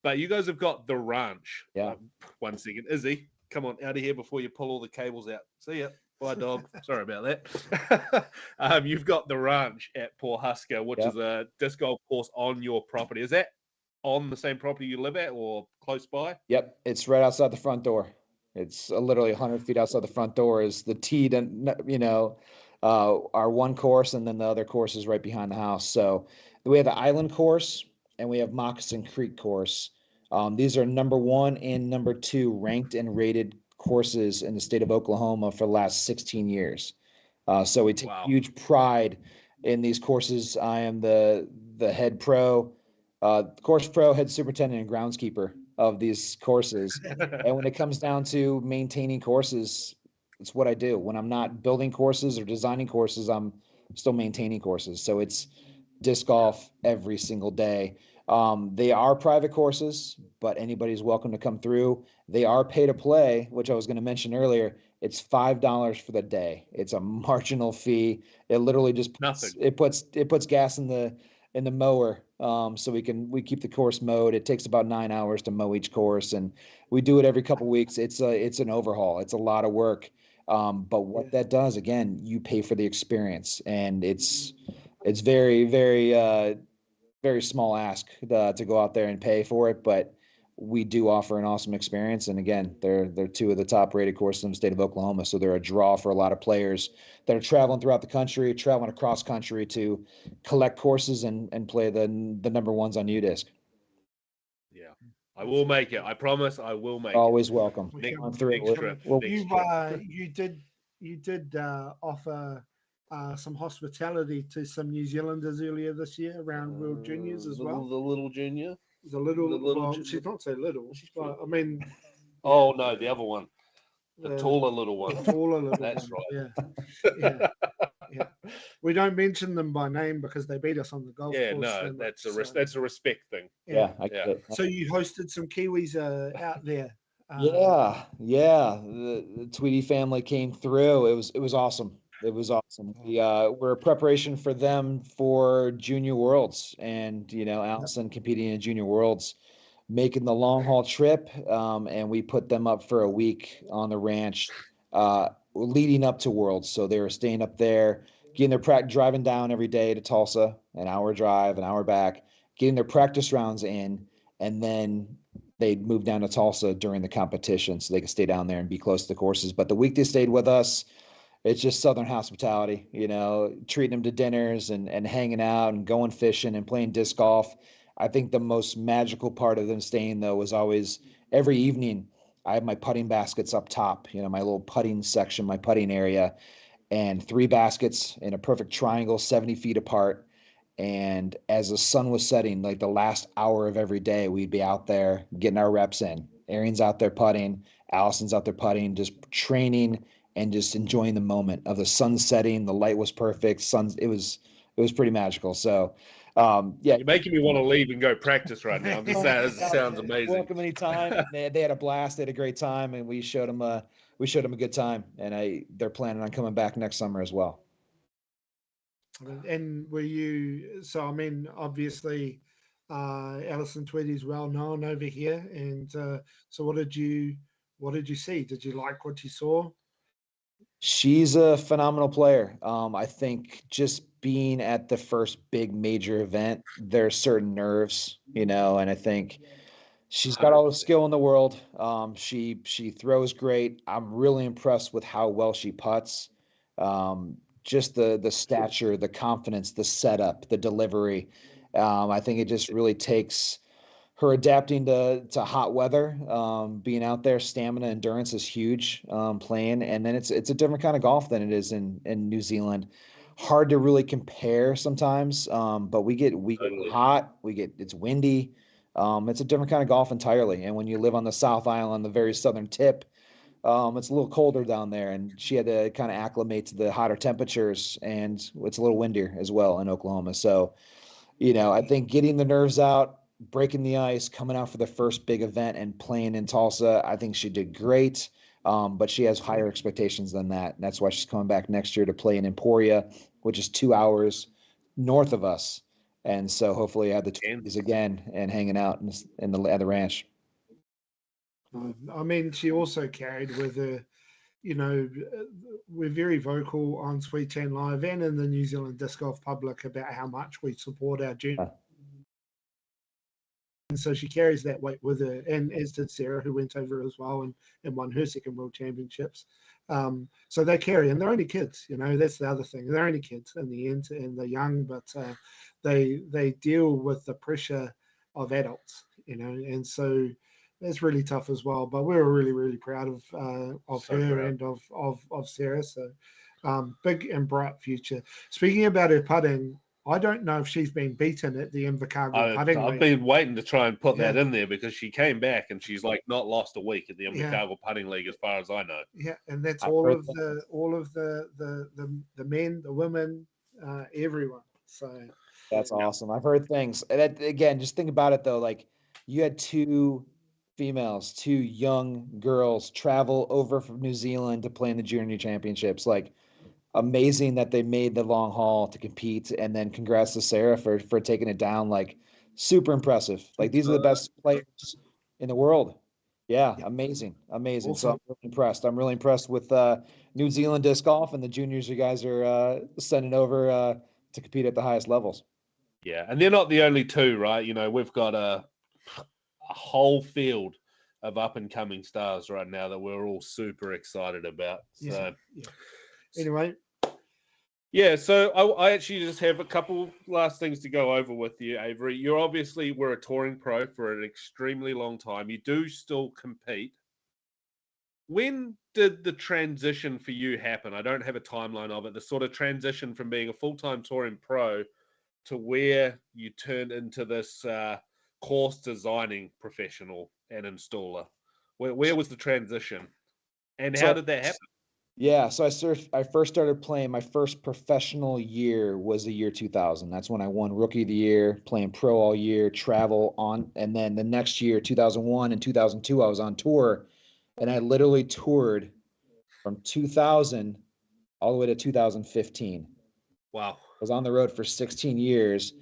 but you guys have got the ranch. Yeah. 1 second, Izzy, come on out of here before you pull all the cables out. See ya. Bye, dog. Sorry about that. You've got the ranch at Port Husker, which is a disc golf course on your property. Is that on the same property you live at or close by? Yep. It's right outside the front door. It's literally 100 feet outside the front door is the tee to, our one course, and then the other course is right behind the house. So we have the Island course and we have Moccasin Creek course. These are number 1 and number 2 ranked and rated courses in the state of Oklahoma for the last 16 years. So we take huge pride in these courses. I am the head pro, course pro, head superintendent, and groundskeeper of these courses. And when it comes down to maintaining courses, it's what I do. When I'm not building courses or designing courses, I'm still maintaining courses. So it's disc golf every single day. They are private courses, but anybody's welcome to come through. They are pay to play, which I was going to mention earlier. It's $5 for the day. It's a marginal fee. It literally just puts gas in the mower. So we keep the course mowed. It takes about 9 hours to mow each course, and we do it every couple of weeks. It's an overhaul. It's a lot of work. But what that does, again, you pay for the experience, and it's very, very, very small ask to go out there and pay for it, but we do offer an awesome experience. And again, they're 2 of the top rated courses in the state of Oklahoma. So they're a draw for a lot of players that are traveling throughout the country, traveling across country to collect courses and play the number 1s on UDisc. Yeah, I will make it. I promise I will make Always it. welcome. Next trip. You did offer some hospitality to some New Zealanders earlier this year around World Juniors as well. The little junior? Well, she's not so little, but I mean. Oh, no, the other one. The taller little one. The taller little That's one. right. Yeah. We don't mention them by name because they beat us on the golf course. Yeah, no, that's a respect thing. Yeah, I get it. So you hosted some Kiwis out there. Yeah. The Tweedy family came through. It was awesome. It was awesome. We're a preparation for them for Junior Worlds, and Allison competing in Junior Worlds, making the long haul trip, and we put them up for a week on the ranch, leading up to Worlds. So they were staying up there, getting their practice, driving down every day to Tulsa, an hour drive, an hour back, getting their practice rounds in, and then they'd move down to Tulsa during the competition so they could stay down there and be close to the courses. But the week they stayed with us, it's just Southern hospitality, treating them to dinners and hanging out and going fishing and playing disc golf. I think the most magical part of them staying, though, was always every evening I have my putting baskets up top, my little putting section, my putting area, and 3 baskets in a perfect triangle, 70 feet apart. And as the sun was setting, like the last hour of every day, we'd be out there getting our reps in. Erin's out there putting, Allison's out there putting, just training and just enjoying the moment of the sun setting. The light was perfect. It was pretty magical. So, yeah. You're making me want to leave and go practice right now. I'm just saying, this sounds amazing. Welcome anytime. They had a blast. They had a great time, and we showed them a good time. And they're planning on coming back next summer as well. And were you, so I mean, obviously, Alison Tweedy's well known over here. And so what did you see? Did you like what you saw? She's a phenomenal player. I think just being at the first big major event, there's certain nerves, and I think she's got all the skill in the world. She throws great. I'm really impressed with how well she putts. Just the stature, the confidence, the setup, the delivery. I think it just really takes her adapting to hot weather, being out there. Stamina, endurance is huge, playing. And then it's a different kind of golf than it is in New Zealand. Hard to really compare sometimes, but we get hot, it's windy. It's a different kind of golf entirely. And when you live on the South Island, the very southern tip, it's a little colder down there, and she had to kind of acclimate to the hotter temperatures, and it's a little windier as well in Oklahoma. So, I think getting the nerves out, breaking the ice, coming out for the first big event and playing in Tulsa, I think she did great. But she has higher expectations than that. And that's why she's coming back next year to play in Emporia, which is 2 hours north of us. And so hopefully I have the twins again and hanging out at the ranch. I mean, she also carried with her, we're very vocal on Sweet 10 Live and in the New Zealand disc golf public about how much we support our juniors. And so she carries that weight with her, and as did Sarah, who went over as well and won her second World Championships. So they carry, and they're only kids, that's the other thing. They're only kids in the end, and they're young, but they deal with the pressure of adults, and so that's really tough as well. But we're really, really proud of her and of Sarah. So big and bright future. Speaking about her putting, I don't know if she's been beaten at the Invercargill putting league. I've been waiting to try and put that in there because she came back and she's like not lost a week at the Invercargill putting league as far as I know. Yeah, and that's all of the men, the women, everyone. So that's awesome. I've heard things. That, again, just think about it though. Like you had 2 females, 2 young girls travel over from New Zealand to play in the junior championships. Like amazing that they made the long haul to compete. And then congrats to Sarah for taking it down. Like super impressive. Like these are the best players in the world. Yeah. Amazing. Awesome. So I'm really impressed with New Zealand disc golf and the juniors you guys are sending over to compete at the highest levels. Yeah. And they're not the only 2, right? We've got a whole field of up and coming stars right now that we're all super excited about. So anyway. Yeah, so I actually just have a couple last things to go over with you, Avery. You're obviously a touring pro for an extremely long time. You do still compete. When did the transition for you happen? I don't have a timeline of it. The sort of transition from being a full-time touring pro to where you turned into this course designing professional and installer. Where was the transition, and how did that happen? Yeah, so I first started playing. My first professional year was the year 2000. That's when I won Rookie of the Year, playing pro all year, travel on, and then the next year, 2001 and 2002, I was on tour, and I literally toured from 2000 all the way to 2015. Wow. I was on the road for 16 years,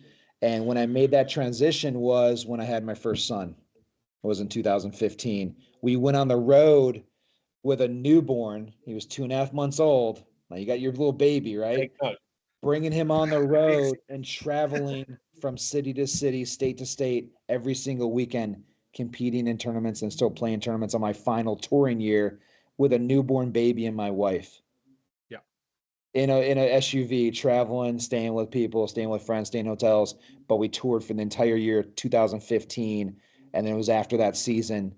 and when I made that transition was when I had my first son. It was in 2015. We went on the road with a newborn. He was 2.5 months old. Now you got your little baby, right? Bringing him on the road and traveling from city to city, state to state, every single weekend, competing in tournaments and still playing tournaments on my final touring year with a newborn baby and my wife. Yeah. In a SUV, traveling, staying with people, staying with friends, staying in hotels. But we toured for the entire year 2015. And then it was after that season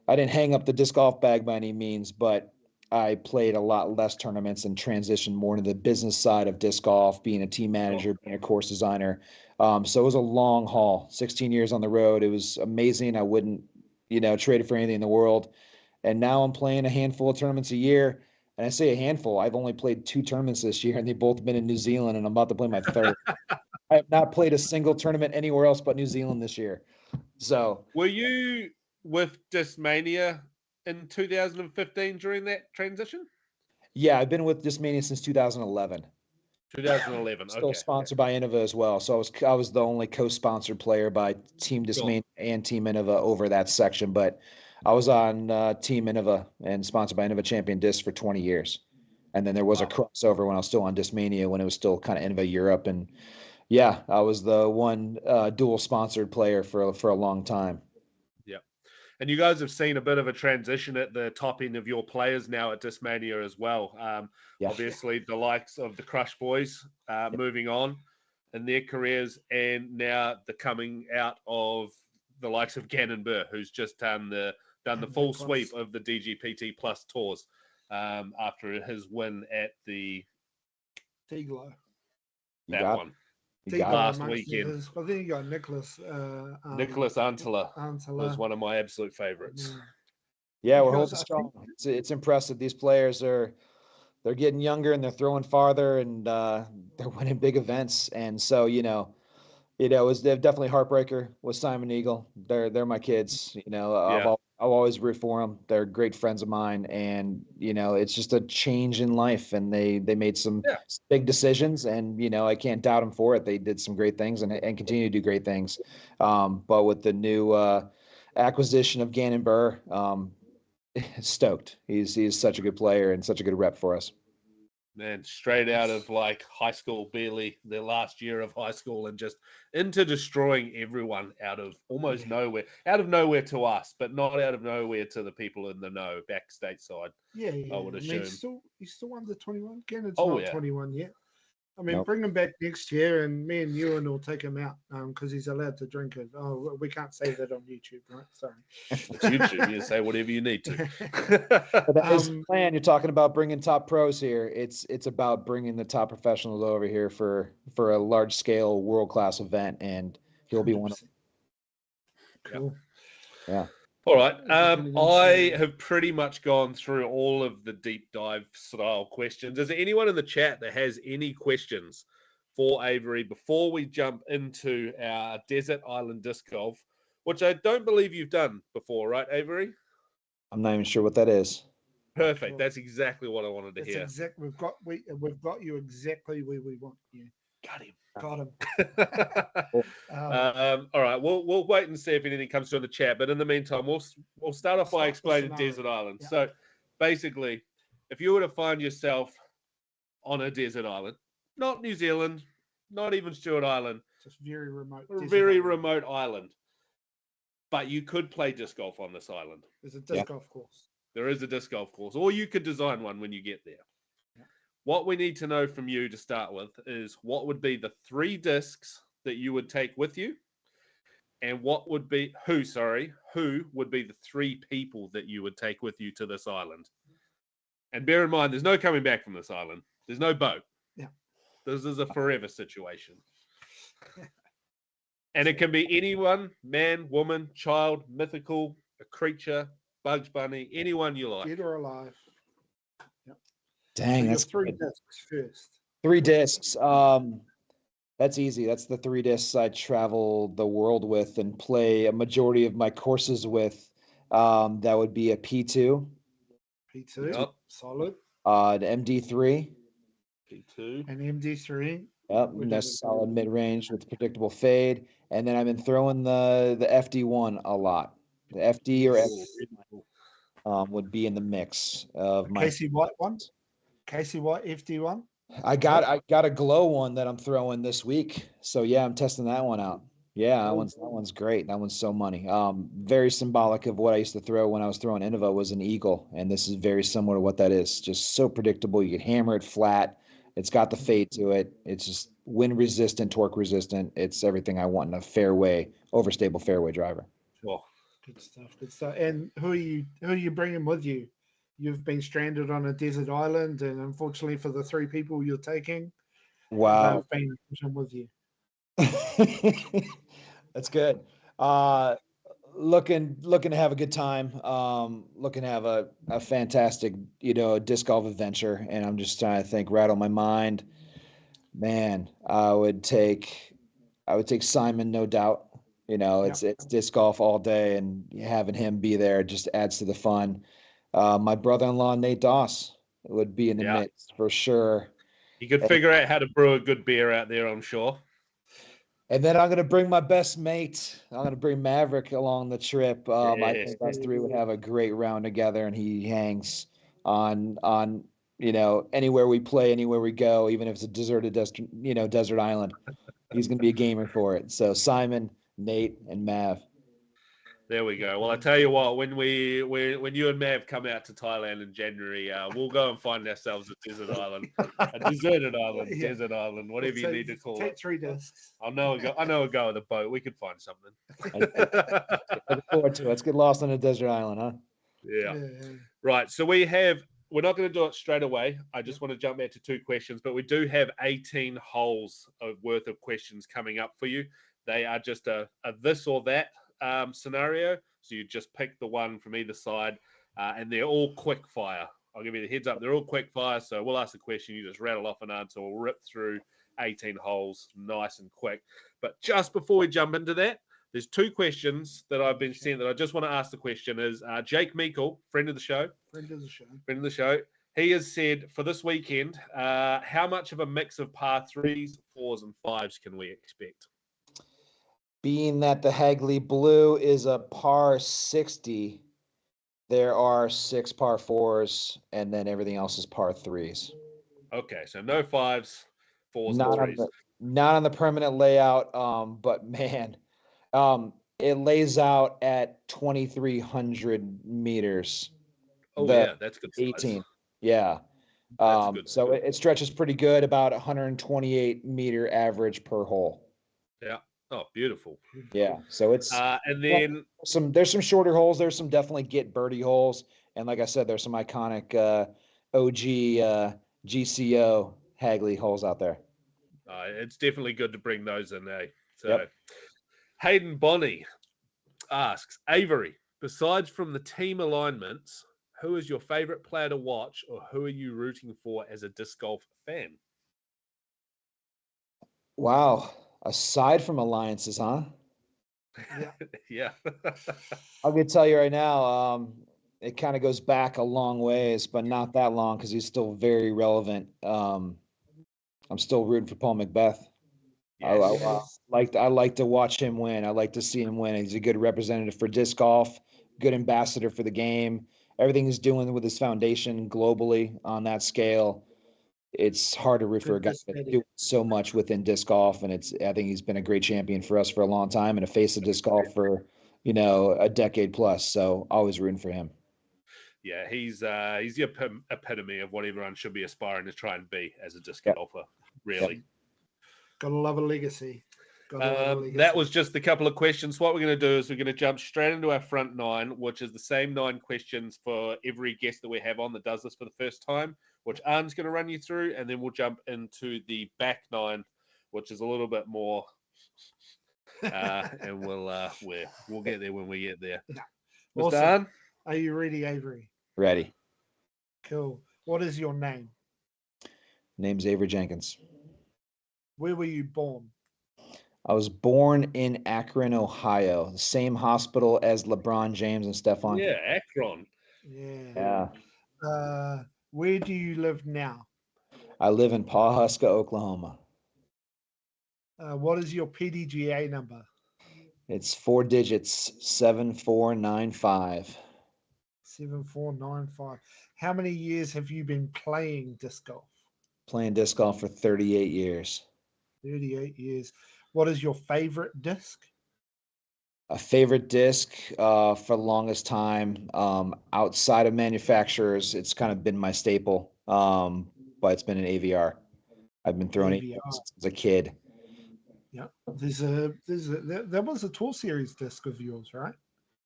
I didn't hang up the disc golf bag by any means, but I played a lot less tournaments and transitioned more into the business side of disc golf, being a team manager, being a course designer. So it was a long haul, 16 years on the road. It was amazing. I wouldn't, trade it for anything in the world. And now I'm playing a handful of tournaments a year. And I say a handful. I've only played 2 tournaments this year, and they've both been in New Zealand, and I'm about to play my third. I have not played a single tournament anywhere else but New Zealand this year. So, were you with Discmania in 2015 during that transition? Yeah, I've been with Discmania since 2011. 2011. Still sponsored by Innova as well. So I was the only co-sponsored player by Team Discmania and Team Innova over that section. But I was on Team Innova and sponsored by Innova Champion Disc for 20 years. And then there was a crossover when I was still on Discmania, when it was still kind of Innova Europe. And yeah, I was the one dual sponsored player for a long time. Yeah. And you guys have seen a bit of a transition at the top end of your players now at Discmania as well. Obviously, the likes of the Crush Boys moving on in their careers, and now the coming out of the likes of Gannon Burr, who's just done the full sweep of the DGPT Plus tours after his win at the DGlo. That one. Last weekend. I think you got Nicholas. Nicholas Antela was one of my absolute favorites. Yeah, we're holding strong. It's impressive. These players they're getting younger and they're throwing farther, and they're winning big events. And so it was definitely heartbreaker with Simon Eagle. They're my kids. I'll always root for them. They're great friends of mine, and it's just a change in life. And they made some big decisions, and I can't doubt them for it. They did some great things and continue to do great things. But with the new acquisition of Gannon Burr, stoked. He's such a good player and such a good rep for us. Man, straight out of like high school, barely the last year of high school, and just into destroying everyone out of almost nowhere, out of nowhere to us, but not out of nowhere to the people in the know back stateside. Yeah. I would assume. He's still under 21. Gannon's not 21 yet. I mean, bring him back next year, and me and Ewan will take him out because he's allowed to drink it. Oh, we can't say that on YouTube, right? Sorry. It's YouTube. You say whatever you need to. But that is the plan. You're talking about bringing top pros here. It's about bringing the top professionals over here for a large scale, world class event, and he'll be one of them. Cool. Yeah. All right. I have pretty much gone through all of the deep dive style questions. Is there anyone in the chat that has any questions for Avery before we jump into our Desert Island Disc Golf, which I don't believe you've done before, right, Avery? I'm not even sure what that is. Perfect. That's exactly what I wanted to hear. We've got you exactly where we want you. Got him. All right, we'll wait and see if anything comes through in the chat. But in the meantime, we'll start off by explaining Desert Island. Yeah. So basically, if you were to find yourself on a desert island, not New Zealand, not even Stewart Island, just very remote island, but you could play disc golf on this island. There's a disc golf course. There is a disc golf course, or you could design one when you get there. What we need to know from you to start with is what would be the 3 discs that you would take with you, and who would be the 3 people that you would take with you to this island. And bear in mind, there's no coming back from this island. There's no boat. Yeah. This is a forever situation. And it can be anyone, man, woman, child, mythical, a creature, Bugs Bunny, anyone you like. Dead or alive. Dang, so that's 3 discs first. 3 discs. That's easy. That's the 3 discs I travel the world with and play a majority of my courses with. That would be a P2. Yep. Solid. An MD3. P2. An MD3. Yep, that's solid mid-range with predictable fade. And then I've been throwing the FD1 a lot. The FD or FD would be in the mix of my Casey White ones. Casey White FD1. I got a glow one that I'm throwing this week. So yeah, I'm testing that one out. Yeah, that one's great. That one's so money. Very symbolic of what I used to throw when I was throwing Innova was an eagle, and this is very similar to what that is. Just so predictable. You can hammer it flat. It's got the fade to it. It's just wind resistant, torque resistant. It's everything I want in a fairway, overstable fairway driver. Well, Good stuff. Good stuff. And who are you bringing with you? You've been stranded on a desert island, and unfortunately for the three people you're taking, Wow. they've been with you. That's good. Looking to have a good time. Looking to have a fantastic, disc golf adventure. And I'm just trying to think, rattle my mind. Man, I would take Simon, no doubt. It's disc golf all day, and having him be there just adds to the fun. My brother-in-law, Nate Doss, would be in the midst for sure. You could figure out how to brew a good beer out there, I'm sure. And then I'm going to bring my best mate. I'm going to bring Maverick along the trip. I think us three would have a great round together, and he hangs on anywhere we play, anywhere we go, even if it's a deserted desert island. He's going to be a gamer for it. So Simon, Nate, and Mav. There we go. Well, I tell you what, when you and Mav come out to Thailand in January, we'll go and find ourselves a desert island, a deserted island, desert island, whatever you need to call it. 3 discs. I know a go with a boat. We could find something. Look forward to it. Let's get lost on a desert island, huh? Yeah. Right. So we're not going to do it straight away. I just want to jump back to 2 questions, but we do have 18 holes worth of questions coming up for you. They are just a this or that scenario. So you just pick the one from either side, and they're all quick fire. I'll give you the heads up. They're all quick fire. So we'll ask a question. You just rattle off an answer. We'll rip through 18 holes nice and quick. But just before we jump into that, there's 2 questions that I've been sent that I just want to ask the question is Jake Meikle, friend of the show. He has said for this weekend, how much of a mix of par 3s, 4s, and 5s can we expect? Being that the Hagley Blue is a par 60, there are 6 par 4s, and then everything else is par 3s. Okay, so no 5s, 4s, not and 3s. Not on the permanent layout, but man, it lays out at 2,300 meters. That's good. 18, yeah. So it stretches pretty good, about 128 meter average per hole. Yeah. Oh, beautiful. Yeah. So it's and then there's some shorter holes. There's some definitely get birdie holes, and like I said, there's some iconic OG GCO Hagley holes out there. It's definitely good to bring those in, eh? So Hayden Bonney asks, Avery, besides from the team alignments, who is your favorite player to watch, or who are you rooting for as a disc golf fan? Wow. Aside from alliances, huh? Yeah. I'm going to tell you right now, it kind of goes back a long ways, but not that long because he's still very relevant. I'm still rooting for Paul McBeth. Yes. I like to watch him win. I like to see him win. He's a good representative for disc golf, good ambassador for the game. Everything he's doing with his foundation globally on that scale, it's hard to root for a guy that's doing so much within disc golf. And I think he's been a great champion for us for a long time and a face of disc golf for, a decade plus. So always rooting for him. Yeah, he's the epitome of what everyone should be aspiring to try and be as a disc golfer, really. Yep. Gotta love a legacy. That was just a couple of questions. What we're going to do is we're going to jump straight into our front 9, which is the same 9 questions for every guest that we have on that does this for the first time, which Arn's going to run you through, and then we'll jump into the back 9, which is a little bit more, and we'll get there when we get there. Yeah. Mr. Awesome. Arn? Are you ready, Avery? Ready. Cool. What is your name? Name's Avery Jenkins. Where were you born? I was born in Akron, Ohio, the same hospital as LeBron James and Stephon. Yeah, Akron. Yeah. Where do you live now? I live in Pawhuska, Oklahoma. What is your PDGA number? It's 4 digits, 7495. 7495. How many years have you been playing disc golf? Playing disc golf for 38 years. 38 years. What is your favorite disc? A favorite disc for the longest time, outside of manufacturers, it's kind of been my staple, but it's been an AVR. I've been throwing it since a kid. Yeah, there was a Tour Series disc of yours, right?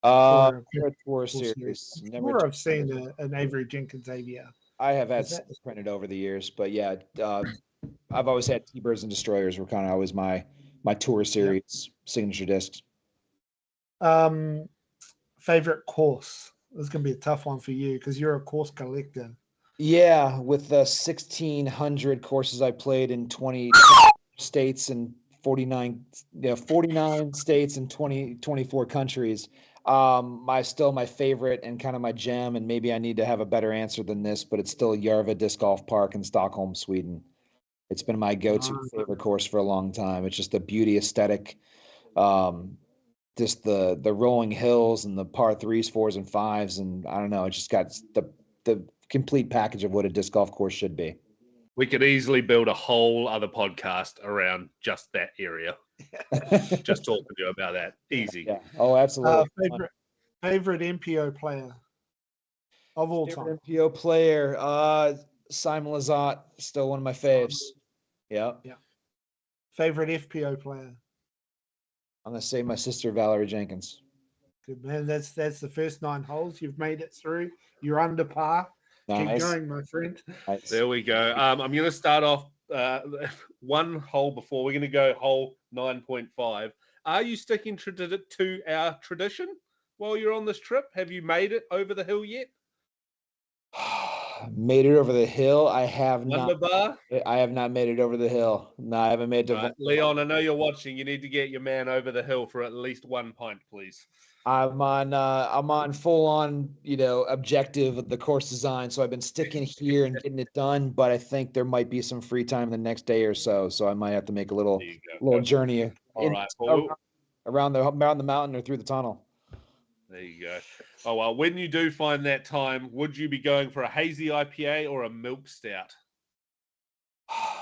Or a tour series? series. Never. I've seen an Avery Jenkins AVR. I have had printed over the years, but yeah, I've always had T-Birds and Destroyers were kind of always my tour series signature discs. Favorite course? This is gonna be a tough one for you because you're a course collector. Yeah, with the 1,600 courses I played in 20 states and 49 states and 24 countries. My favorite and kind of my gem, and maybe I need to have a better answer than this, but it's still Järva Disc Golf Park in Stockholm, Sweden. It's been my go-to favorite course for a long time. It's just the beauty aesthetic, just the rolling hills and the par 3s, 4s, and 5s, and I don't know. It just got the complete package of what a disc golf course should be. We could easily build a whole other podcast around just that area. Just talking to you about that. Easy. Yeah. Oh, absolutely. Favorite MPO player of all time. MPO player, Simon Lizotte, still one of my faves. Yeah. Favorite FPO player. I'm gonna say my sister Valerie Jenkins. Good man. That's the first 9 holes. You've made it through. You're under par. Nice. Keep going, my friend. Nice. There we go. I'm going to start off one hole before. We're going to go hole 9.5. Are you sticking to our tradition while you're on this trip? Have you made it over the hill yet? Made it over the hill. I have Wonder not. bar? I have not made it over the hill. No, I haven't made it. Right. Leon, I know you're watching. You need to get your man over the hill for at least 1 pint, please. I'm on full on, objective of the course design. So I've been sticking here and getting it done, but I think there might be some free time the next day or so. So I might have to make a little journey around the mountain or through the tunnel. There you go. Oh, well, when you do find that time, would you be going for a hazy IPA or a milk stout?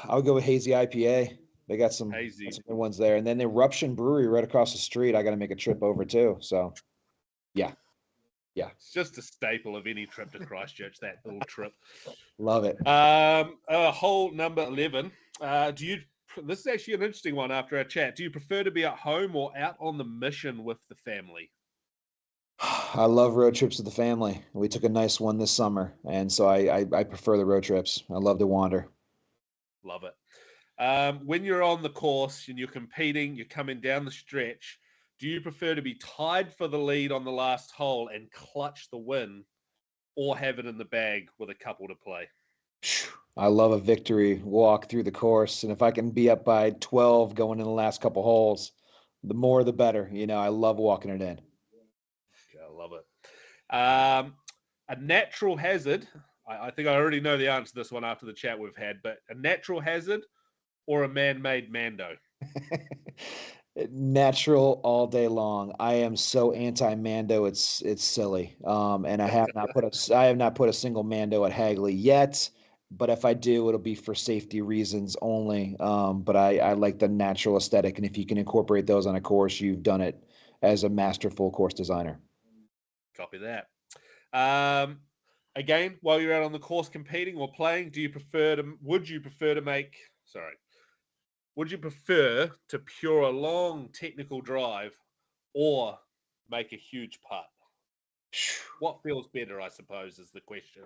I'll go with hazy IPA. They got some good ones there. And then the Eruption Brewery right across the street, I got to make a trip over too. So, yeah. It's just a staple of any trip to Christchurch, that little trip. Love it. Hole number 11. This is actually an interesting one after our chat. Do you prefer to be at home or out on the mission with the family? I love road trips with the family. We took a nice one this summer, and so I prefer the road trips. I love to wander. Love it. When you're on the course and you're competing, you're coming down the stretch, do you prefer to be tied for the lead on the last hole and clutch the win, or have it in the bag with a couple to play? I love a victory walk through the course, and if I can be up by 12 going in the last couple holes, the more the better. I love walking it in. I love it. A natural hazard. I think I already know the answer to this one after the chat we've had, but a natural hazard or a man-made Mando? Natural all day long. I am so anti-Mando. It's silly. And I have not put a single Mando at Hagley yet. But if I do, it'll be for safety reasons only. But I like the natural aesthetic, and if you can incorporate those on a course, you've done it as a masterful course designer. Copy that. Again, while you're out on the course competing or playing, would you prefer to pure a long technical drive or make a huge putt? What feels better, I suppose, is the question.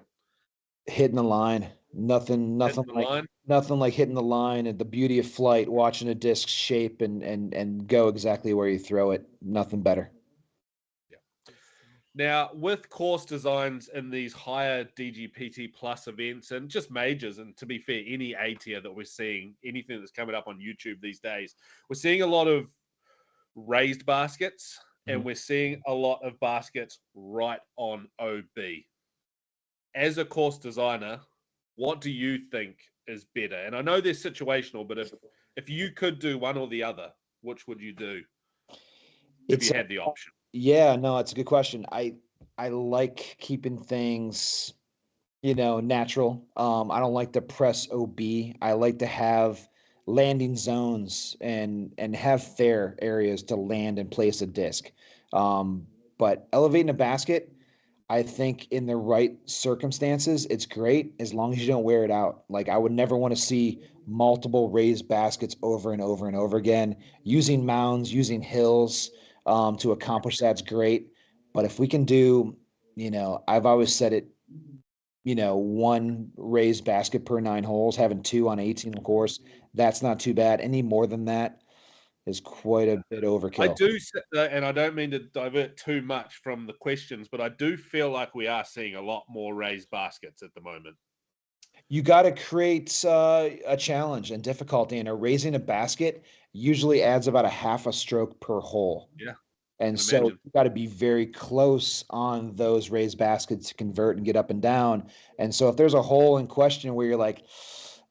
Hitting the line. Nothing like hitting the line, and the beauty of flight, watching a disc shape and go exactly where you throw it. Nothing better. Now, with course designs in these higher DGPT plus events and just majors, and to be fair, any A tier that we're seeing, anything that's coming up on YouTube these days, we're seeing a lot of raised baskets, and we're seeing a lot of baskets right on OB. As a course designer, what do you think is better? And I know they're situational, but if you could do one or the other, which would you do if you had the option? Yeah, no, it's a good question. I like keeping things, natural. I don't like to press OB. I like to have landing zones and have fair areas to land and place a disc. But elevating a basket, I think in the right circumstances, it's great as long as you don't wear it out. Like, I would never want to see multiple raised baskets over and over and over again. Using mounds, using hills to accomplish that's great. But if we can do, I've always said it, one raised basket per 9 holes, having 2 on 18 course, that's not too bad. Any more than that is quite a bit overkill. I do, and I don't mean to divert too much from the questions, but I do feel like we are seeing a lot more raised baskets at the moment. You got to create a challenge and difficulty, and raising a basket usually adds about a half a stroke per hole. Yeah. And so you got to be very close on those raised baskets to convert and get up and down. And so if there's a hole in question where you're like,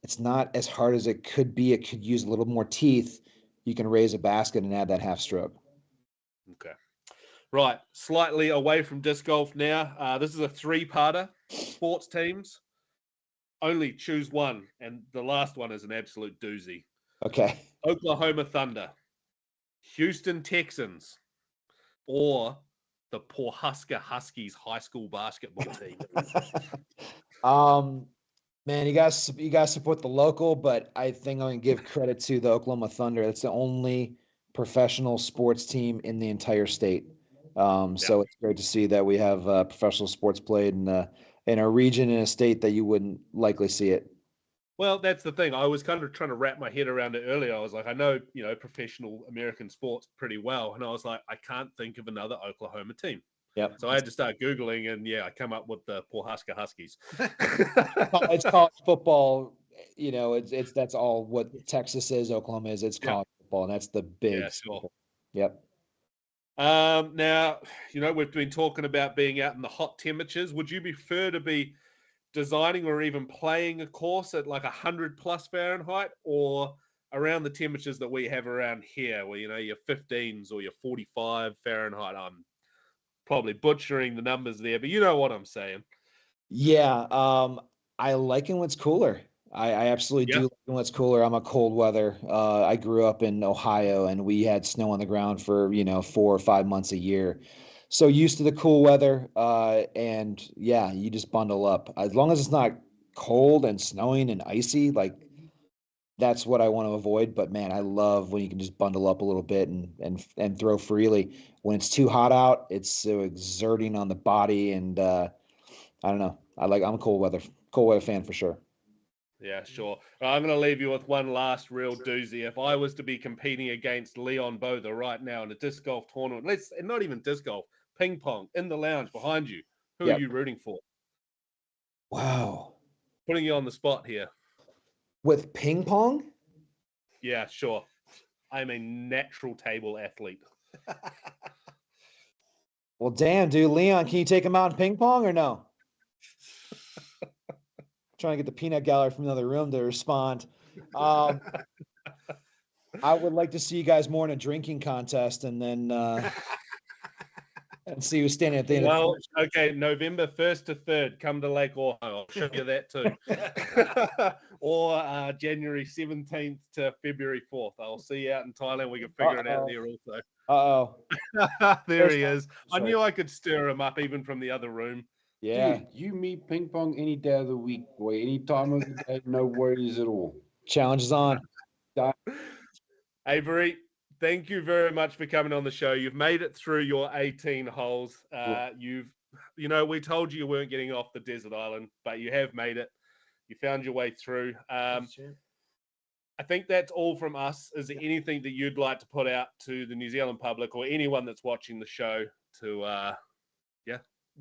it's not as hard as it could be, it could use a little more teeth, you can raise a basket and add that half stroke. Okay. Right. Slightly away from disc golf now. This is a 3-parter. Sports teams. Only choose one. And the last one is an absolute doozy. Okay. Oklahoma Thunder, Houston Texans, or the Pawhuska Huskies high school basketball team. Man, you guys support the local, but I think I'm gonna give credit to the Oklahoma Thunder. It's the only professional sports team in the entire state. So it's great to see that we have professional sports played in a region, in a state that you wouldn't likely see it. Well, that's the thing. I was kind of trying to wrap my head around it earlier. I was like, I know, professional American sports pretty well. And I was like, I can't think of another Oklahoma team. Yep. So I had to start Googling, and I come up with the Pawhuska Huskies. It's college football. That's all what Texas is, Oklahoma is. It's college football, and that's the big. Yeah, sure. Yep. Now, we've been talking about being out in the hot temperatures. Would you prefer to be designing or even playing a course at like 100+ Fahrenheit, or around the temperatures that we have around here, where your 15s or your 45 Fahrenheit? I'm probably butchering the numbers there, but you know what I'm saying. Yeah, I like it when it's cooler. I absolutely do like it when it's cooler. I'm a cold weather. I grew up in Ohio, and we had snow on the ground for 4 or 5 months a year. So used to the cool weather, and you just bundle up. As long as it's not cold and snowing and icy, like that's what I want to avoid. But man, I love when you can just bundle up a little bit and throw freely. When it's too hot out, it's so exerting on the body, and I don't know. I'm a cold weather fan for sure. Yeah, sure. I'm going to leave you with one last real doozy. If I was to be competing against Leon Botha right now in a disc golf tournament, not even disc golf, ping pong in the lounge behind you, who are you rooting for? Wow. Putting you on the spot here. With ping pong? Yeah, sure. I'm a natural table athlete. Well, damn, dude. Leon, can you take him out in ping pong or no? Trying to get the peanut gallery from another room to respond. I would like to see you guys more in a drinking contest, and then and see who's standing at the end. Well, okay, November 1st to 3rd, come to Lake Ohio. I'll show you that too. Or January 17th to February 4th. I'll see you out in Thailand. We can figure it out there also. There he is. Sorry. I knew I could stir him up even from the other room. Yeah. Dude, you meet ping pong any day of the week, boy. Any time of the day, no worries at all. Challenge is on. Avery, thank you very much for coming on the show. You've made it through your 18 holes. We told you weren't getting off the desert island, but you have made it. You found your way through. I think that's all from us. Is there anything that you'd like to put out to the New Zealand public or anyone that's watching the show to,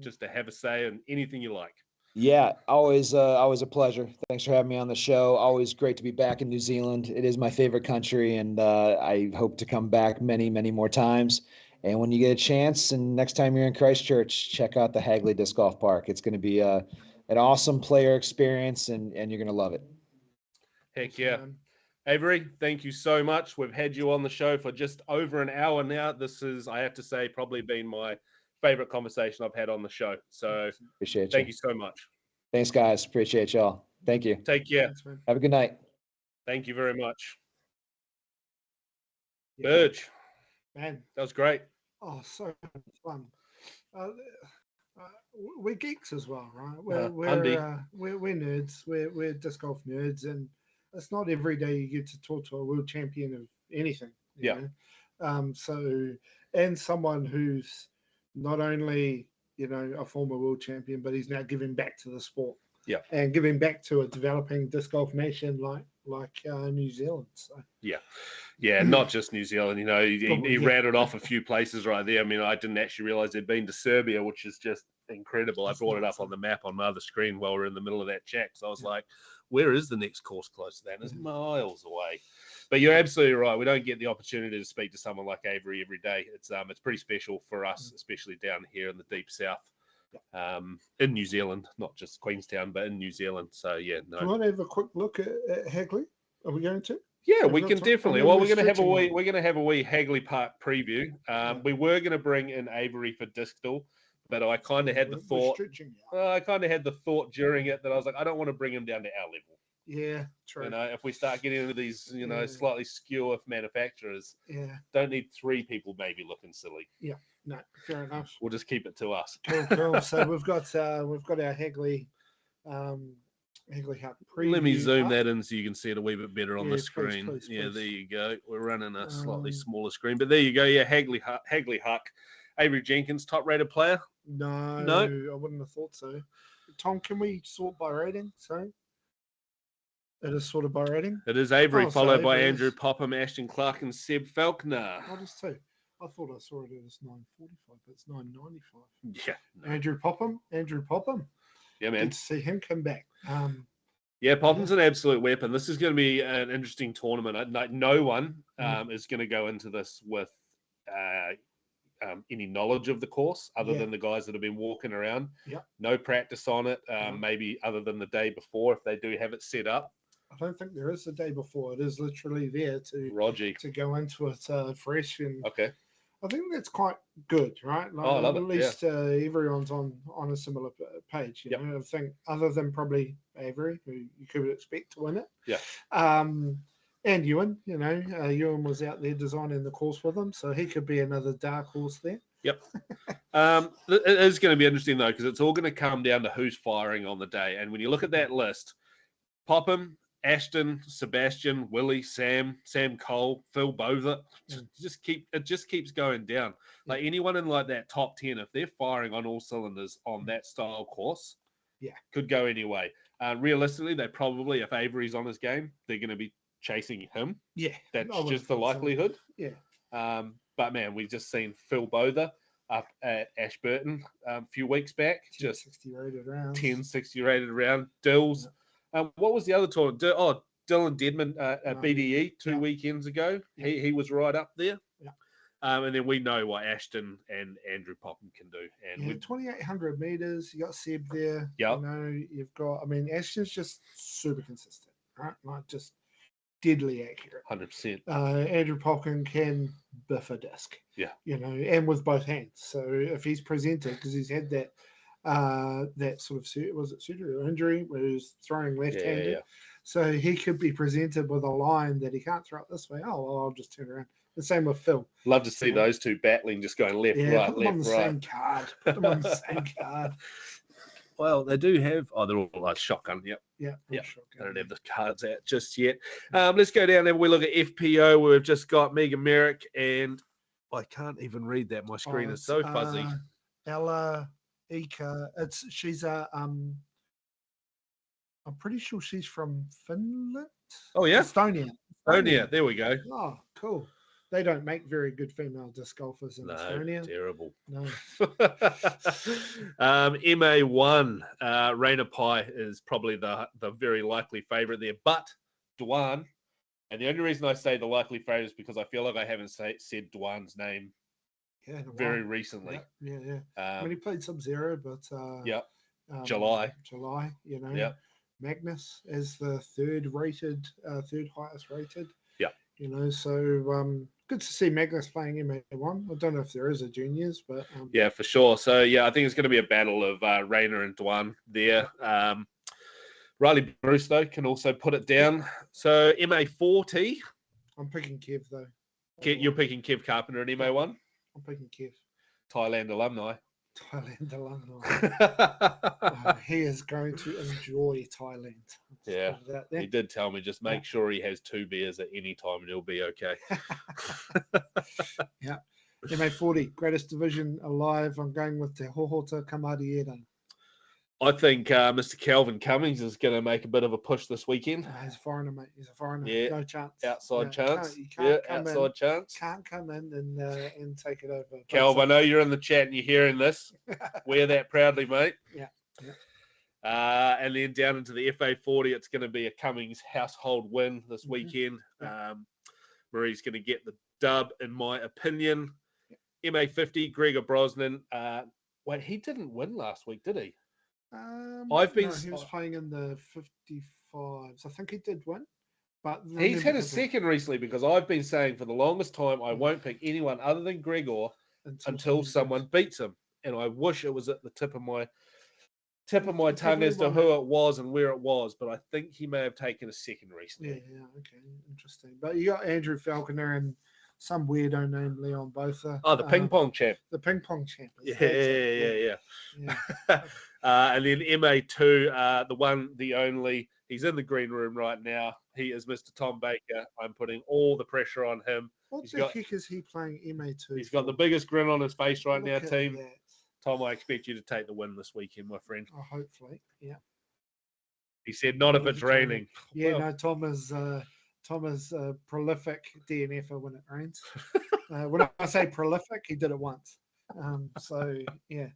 just to have a say and anything you like? Yeah, always a pleasure. Thanks for having me on the show. Always great to be back in New Zealand. It is my favorite country, and I hope to come back many, many more times. And when you get a chance, and next time you're in Christchurch, check out the Hagley Disc Golf Park. It's going to be an awesome player experience, and you're going to love it. Heck yeah. Avery, thank you so much. We've had you on the show for just over an hour now. This is, I have to say, probably been my favorite conversation I've had on the show. So thank you so much. Thanks, guys. Appreciate y'all. Thank you. Take care. Thanks, man. Have a good night. Thank you very much. Burge. Man. That was great. Oh, so much fun. We're geeks as well, right? We're nerds. We're disc golf nerds, and it's not every day you get to talk to a world champion of anything. You know? So, and someone who's not only, you know, a former world champion, but he's now giving back to the sport. Yeah. And giving back to a developing disc golf nation like New Zealand. So Yeah, not just New Zealand. You know, he Yeah. rattled off a few places right there. I mean, I didn't actually realize they'd been to Serbia, which is just incredible. I brought it up on the map on my other screen while we were in the middle of that chat. So I was like, where is the next course close to that? And it's miles away. But you're absolutely right. We don't get the opportunity to speak to someone like Avery every day. It's pretty special for us, especially down here in the deep south. In New Zealand, not just Queenstown, but in New Zealand. So yeah, no. Do you want to have a quick look at Hagley? Are we going to? Yeah, we can definitely. I mean, Well, we're going to have a wee Hagley Park preview. We were going to bring in Avery for Discdle, but I kind of had the thought. I kind of had the thought during it that I was like, I don't want to bring him down to our level. Yeah, true. You know, if we start getting into these, you know, slightly skew manufacturers, don't need 3 people maybe looking silly. Yeah, no, fair enough. We'll just keep it to us. Cool. So we've got our Hagley Hut preview. Let me zoom that in so you can see it a wee bit better on the please, screen. please. There you go. We're running a slightly smaller screen, but there you go. Yeah, Hagley Huck, Avery Jenkins, top-rated player. No, I wouldn't have thought so. Tom, can we sort by rating? Sorry. It is sorted by rating? It is Avery, followed by Avery Andrew Popham, Ashton Clark, and Seb Falconer. What is 2? I thought I saw it as 945, but it's 995. Yeah. No. Andrew Popham. Yeah, man. Good to see him come back. Yeah, Popham's an absolute weapon. This is going to be an interesting tournament. No one is going to go into this with any knowledge of the course other than the guys that have been walking around. Yep. No practice on it, maybe other than the day before if they do have it set up. I don't think there is the day before. It is literally there to go into it fresh. And okay. I think that's quite good, right? Like, I love at least everyone's on a similar page. You know? I think other than probably Avery, who you could expect to win it. Yeah. And Ewan, you know, Ewan was out there designing the course with him, so he could be another dark horse there. Yep. It is going to be interesting, though, because it's all going to come down to who's firing on the day. And when you look at that list, Popham, Ashton, Sebastian, Willie, Sam Cole, Phil Botha, it just keeps going down. Like anyone in like that top 10, if they're firing on all cylinders on that style course, could go any way. Realistically, they probably, if Avery's on his game, they're going to be chasing him. Yeah, that's just the likelihood. So. Yeah. But man, we've just seen Phil Botha up at Ashburton a few weeks back. 1060 rated round. 1060 rated round. Dills. What was the other tournament? Dylan Deadman at BDE 2 weekends ago. He was right up there. Yeah. And then we know what Ashton and Andrew Popham can do. And 2,800 meters. You got Seb there. Yeah. You know, you've got. I mean, Ashton's just super consistent, right? Like just deadly accurate. 100%. Andrew Popham can biff a disc. Yeah. You know, and with both hands. So if he's presented, because he's had that sort of surgery or injury where he's throwing left-handed. Yeah. So he could be presented with a line that he can't throw it this way. Oh, well, I'll just turn around. The same with Phil. Love to see those two battling, just going left, right, put them on the same card. Put them on the same card. Well, they do have. Oh, they're all like shotgun. Yep. Yeah. Shotgun. They don't have the cards out just yet. Let's go down there. We look at FPO. Where we've just got Megan Merrick, and I can't even read that. My screen is so fuzzy. Ella Ika. She's a I'm pretty sure she's from Finland. Oh yeah, Estonia. There we go. Oh, cool. They don't make very good female disc golfers in Estonia. Terrible. No. MA1, Raina Pai is probably the very likely favourite there, but Dwan, and the only reason I say the likely favourite is because I feel like I haven't said Dwan's name very recently. Yeah. I mean, he played Sub-Zero, but July, you know. Magnus as the third highest rated. Yeah. You know, so good to see Magnus playing MA1. I don't know if there is a juniors, but yeah, for sure. So yeah, I think it's going to be a battle of Raina and Dwan there. Riley Bruce though can also put it down. So MA40. I'm picking Kev though. You're picking Kev Carpenter in MA1. I'm picking Kev. Thailand alumni. He is going to enjoy Thailand. Yeah, he did tell me just make sure he has 2 beers at any time and he'll be okay. Yeah. MA40, greatest division alive. I'm going with Te Hohota Kamariera. I think Mr. Calvin Cummings is going to make a bit of a push this weekend. He's a foreigner, mate. He's a foreigner. Yeah. No chance. Outside chance. You can't come outside in, chance. Can't come in and take it over. Calv, I know you're in the chat and you're hearing this. Wear that proudly, mate. Yeah. And then down into the FA40, it's going to be a Cummings household win this weekend. Yeah. Marie's going to get the dub, in my opinion. MA50, Gregor Brosnan. Wait, he didn't win last week, did he? He was playing in the 55s. I think he did win, but he's had a second recently because I've been saying for the longest time I won't pick anyone other than Gregor until someone beats him, and I wish it was at the tip of my tongue as to who it was and where it was, but I think he may have taken a second recently. Yeah, okay, interesting. But you got Andrew Falconer and some weirdo named Leon Botha. Oh, the ping pong champ. The ping pong champ. Yeah. And then MA2, the one, the only. He's in the green room right now. He is Mr. Tom Baker. I'm putting all the pressure on him. What the heck is he playing MA2? He's got the biggest grin on his face right now, team. That. Tom, I expect you to take the win this weekend, my friend. Oh, hopefully, yeah. He said, not if it's raining. Yeah, no, Tom is a prolific DNFer when it rains. When I say prolific, he did it once. So, yeah.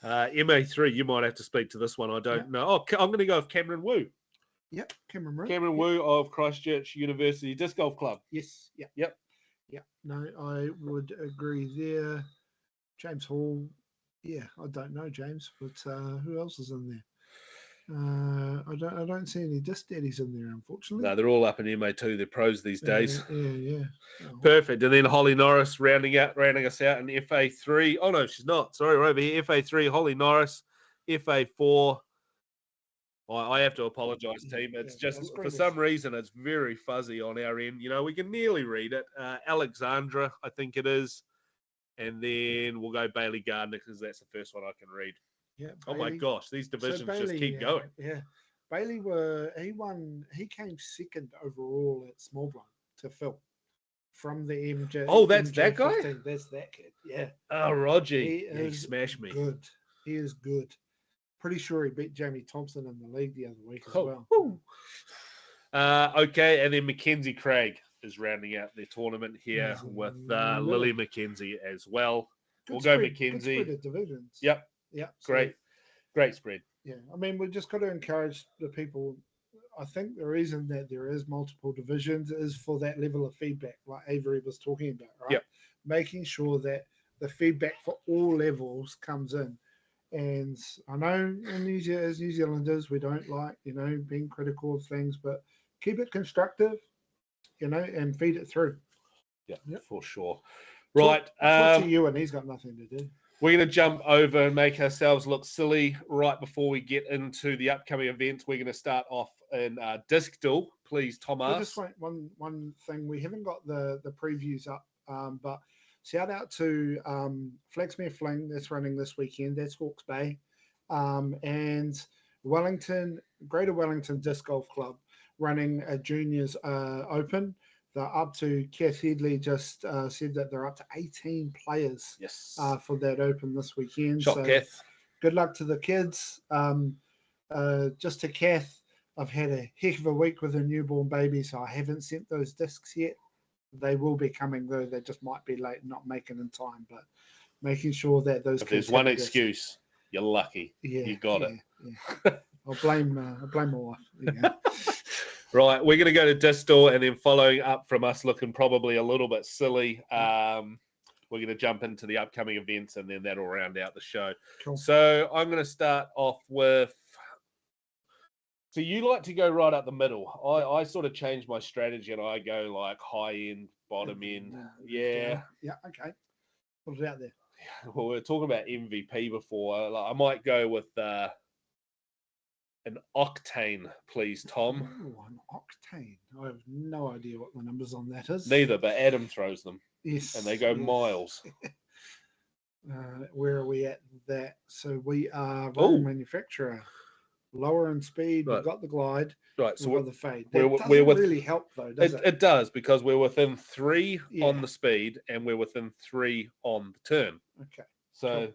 MA3, you might have to speak to this one. I don't know. Oh, I'm going to go with Cameron Wu. Yep, Cameron Wu. Cameron Wu of Christchurch University Disc Golf Club. Yes, yeah. Yep. Yeah, no, I would agree there. James Hall. Yeah, I don't know James, but who else is in there? I don't see any disc daddies in there, unfortunately. No, they're all up in MA2. They're pros these days. Yeah. Oh. Perfect. And then Holly Norris rounding us out in FA3. Oh no, she's not. Sorry, we're over here. FA3, Holly Norris. FA4. I have to apologise, team. It's just for some reason it's very fuzzy on our end. You know, we can nearly read it. Alexandra, I think it is. And then we'll go Bailey Gardner because that's the first one I can read. Yeah. Bailey. Oh my gosh, these divisions just keep going. Yeah. Bailey he came second overall at small blind to Phil from the MJ. Oh, that's MJ that guy? 15. That's that kid. Yeah. Oh, Roger. He smashed me. Good. He is good. Pretty sure he beat Jamie Thompson in the league the other week as well. Okay, and then Mackenzie Craig is rounding out their tournament here with Lily Mackenzie as well. We'll go Mackenzie. Good spread of divisions. Yep. Great spread. Yeah, I mean, we've just got to encourage the people. I think the reason that there is multiple divisions is for that level of feedback, like Avery was talking about, right? Yep. Making sure that the feedback for all levels comes in. And I know as New Zealanders, we don't like, being critical of things, but keep it constructive, and feed it through. Yeah, for sure. Right. Talk to you, and he's got nothing to do. We're going to jump over and make ourselves look silly right before we get into the upcoming events. We're going to start off in Discdle. Please, Thomas. Just wait, one thing. We haven't got the previews up, but shout out to Flagsmere Fling that's running this weekend. That's Hawke's Bay. And Greater Wellington Disc Golf Club running a juniors open. They're up to Kath Headley just said that they're up to 18 players for that open this weekend. Kath. Good luck to the kids. Just to Kath, I've had a heck of a week with a newborn baby, so I haven't sent those discs yet. They will be coming though. They just might be late, not making in time, but making sure that those. If there's one excuse, you're lucky. Yeah, you got it. Yeah. I'll blame my wife. Yeah. Right, we're going to go to Discdle, and then following up from us looking probably a little bit silly, we're going to jump into the upcoming events, and then that'll round out the show. Cool. So I'm going to start off with. So you like to go right up the middle. I sort of change my strategy, and I go like high end, bottom end. Yeah. Yeah. Okay. Put it out there. Well, we were talking about MVP before. Like, I might go with an octane, please, Tom. Oh, an octane. I have no idea what the numbers on that is. Neither, but Adam throws them. Yes. And they go miles. Where are we at that? So we are rolling manufacturer. lower in speed. Right. We've got the glide. Right. So We've got the fade. we're That doesn't with, really help though, does it? It does, because we're within 3 Yeah. on the speed and we're within 3 on the turn. Okay. So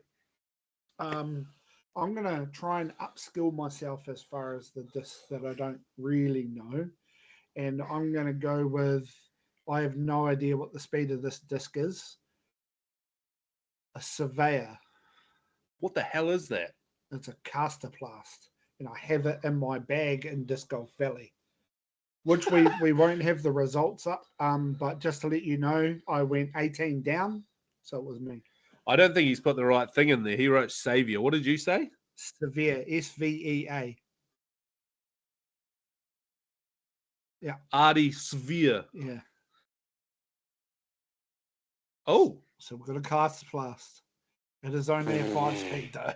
I'm going to try and upskill myself as far as the discs that I don't really know. And I'm going to go with, I have no idea what the speed of this disc is. A Surveyor. what the hell is that? It's a Casterplast. And I have it in my bag in Disc Golf Valley, which we won't have the results up. But just to let you know, I went 18 down. So it was me. I don't think he's put the right thing in there. He wrote Savior. What did you say? Severe, SVEA. Yeah. Artie Sphere. Yeah. Oh. So we've got a Casterplast. It is only a 5-speed though.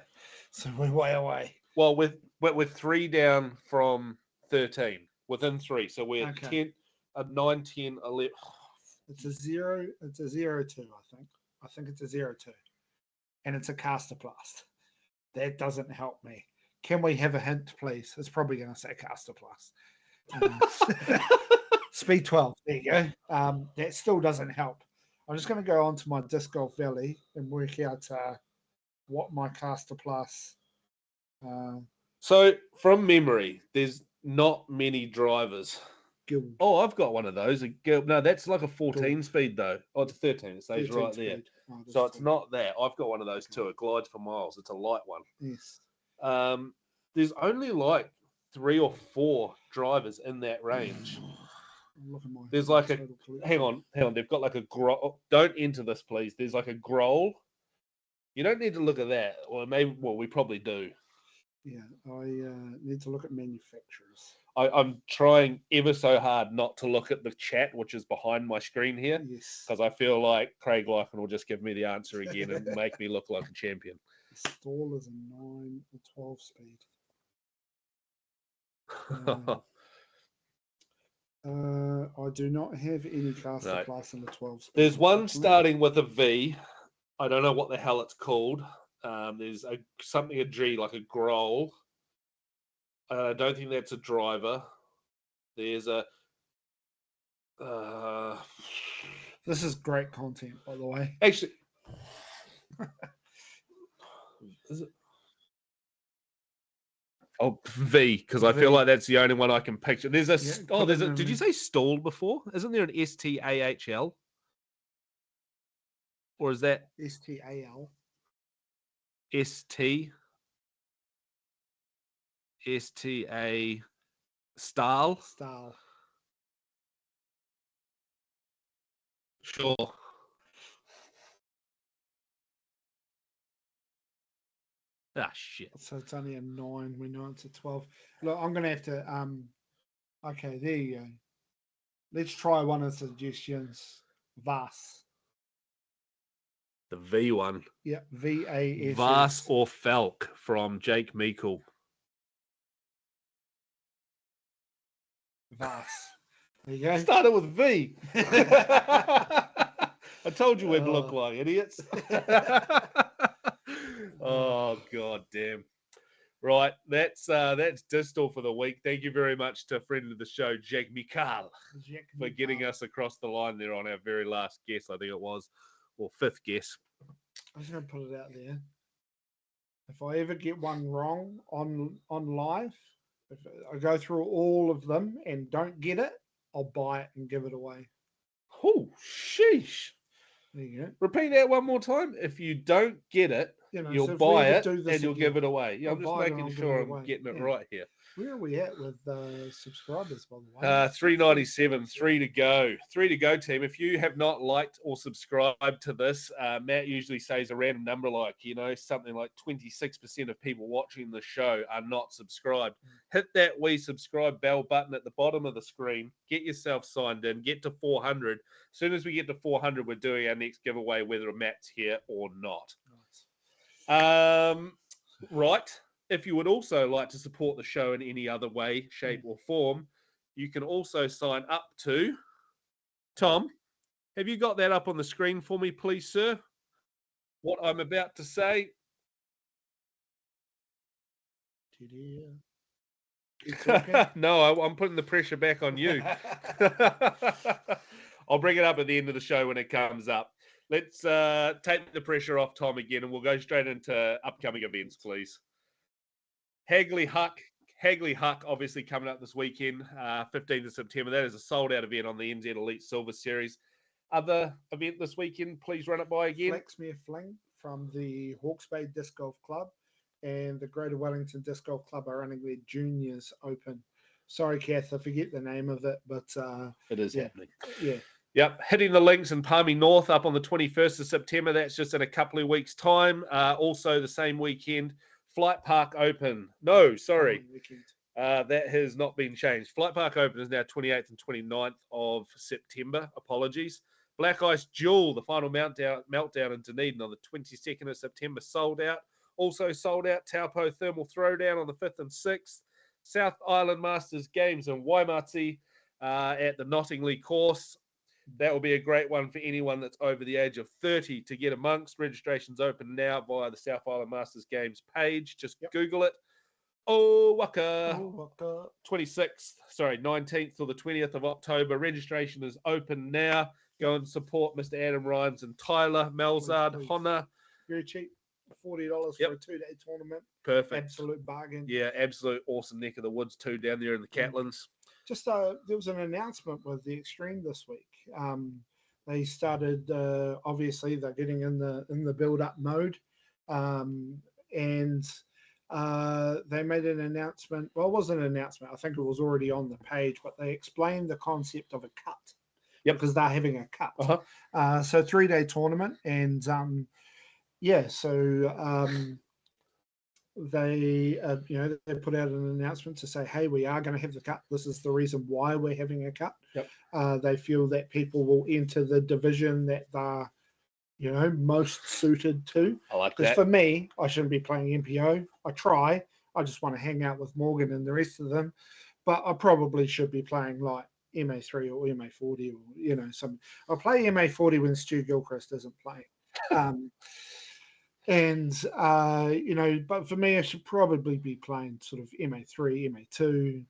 So we're way away. Well, we're 3 down from 13. Within 3. So we're Okay. 10, 9, 10, 11. It's a 0. It's a 0-2, I think. I think it's a 0-2. And it's a Casterplast. That doesn't help me. Can we have a hint, please? It's probably going to say Casterplast. Speed 12. There you go. That still doesn't help. I'm just going to go on to my Disc Golf Valley and work out what my Casterplast. So from memory, there's not many drivers. Guild. Oh, I've got one of those. No, that's like a 14 speed though. Oh, it's a 13. It stays 13 right there. speed. Oh, So it's not that. I've got one of those too. It glides for miles. It's a light one. Yes. There's only like 3 or 4 drivers in that range. Look at my There's like a total collection. hang on. They've got like a growl. Don't enter this, please. There's like a growl. You don't need to look at that. Well, maybe. Well, we probably do. Yeah, I need to look at manufacturers. I'm trying ever so hard not to look at the chat, which is behind my screen here, Yes. because I feel like Craig Lycan will just give me the answer again and make me look like a champion. The stall is a 9 or 12 speed. I do not have any Casterplast in the 12 speed. There's one starting with a V. I don't know what the hell it's called. There's something a G, like a Growl. I don't think that's a driver. There's a. This is great content, by the way. Actually, is it? Oh, V, because I feel like that's the only one I can picture. There's a. There's a. Did you say stall before? Isn't there an STAHL? Or is that STAL? STA Stahl? Stahl. Sure. Ah, shit. So it's only a 9. We know it's a 12. Look, I'm going to have to. Okay, there you go. Let's try one of the suggestions. VAS. The V one. Yeah, VAS. Vas or Falk from Jake Meikle. VAS. There you go. Started with V. I told you we'd look like idiots. Oh, god damn. Right, that's Discdle for the week. Thank you very much to a friend of the show, Jack Mikal, for getting us across the line there on our very last guess, I think it was, or 5th guess. I'm just going to put it out there. If I ever get one wrong on live, if I go through all of them and don't get it, I'll buy it and give it away. Oh, sheesh. There you go. Repeat that one more time. If you don't get it, you'll so buy it and you'll give it away. Yeah, I'll I'm just making sure I'm getting it right here. Where are we at with subscribers, by the way? 397, 3 to go. 3 to go, team. If you have not liked or subscribed to this, Matt usually says a random number like, something like 26% of people watching the show are not subscribed. Hit that wee subscribe bell button at the bottom of the screen. Get yourself signed in. Get to 400. As soon as we get to 400, we're doing our next giveaway, whether Matt's here or not. Right. If you would also like to support the show in any other way, shape, or form, you can also sign up to. Tom, have you got that up on the screen for me, please, sir? What I'm about to say. Keep talking. No, I'm putting the pressure back on you. I'll bring it up at the end of the show when it comes up. Let's take the pressure off Tom again, and we'll go straight into upcoming events, please. Hagley Huck, obviously coming up this weekend, 15th of September. That is a sold-out event on the NZ Elite Silver Series. Other event this weekend, please run it by again. Flaxmere Fling from the Hawke's Bay Disc Golf Club and the Greater Wellington Disc Golf Club are running their Juniors Open. Sorry, Kath, I forget the name of it, but it is happening. Yeah. Yep, hitting the links in Palmy North up on the 21st of September. That's just in a couple of weeks' time. Also, the same weekend, Flight Park Open. No, sorry. That has not been changed. Flight Park Open is now 28th and 29th of September. Apologies. Black Ice Duel, the final meltdown in Dunedin on the 22nd of September, sold out. Also sold out Taupo Thermal Throwdown on the 5th and 6th. South Island Masters Games in Waimati at the Nottingley course. That will be a great one for anyone that's over the age of 30 to get amongst. Registration's open now via the South Island Masters Games page. Just Google it. Waka. 19th till the 20th of October. Registration is open now. Go and support Mr. Adam Ryans and Tyler Melzard Honna. Very cheap. $40 for a 2-day tournament. Perfect. Absolute bargain. Yeah, absolute awesome neck of the woods too down there in the Catlins. Just there was an announcement with the Extreme this week. They started obviously they're getting in the build-up mode, and they made an announcement. Well, it wasn't an announcement. I think it was already on the page, but they explained the concept of a cut. Yep. Because they're having a cut. So 3-day tournament, and they they put out an announcement to say, hey, we are going to have the cut. This is the reason why we're having a cut. They feel that people will enter the division that they're most suited to. I like that. Because for me, I shouldn't be playing MPO. I try. I just want to hang out with Morgan and the rest of them. But I probably should be playing like MA3 or MA40 or some. I'll play MA40 when Stu Gilchrist isn't playing. But for me, I should probably be playing sort of MA3, MA2,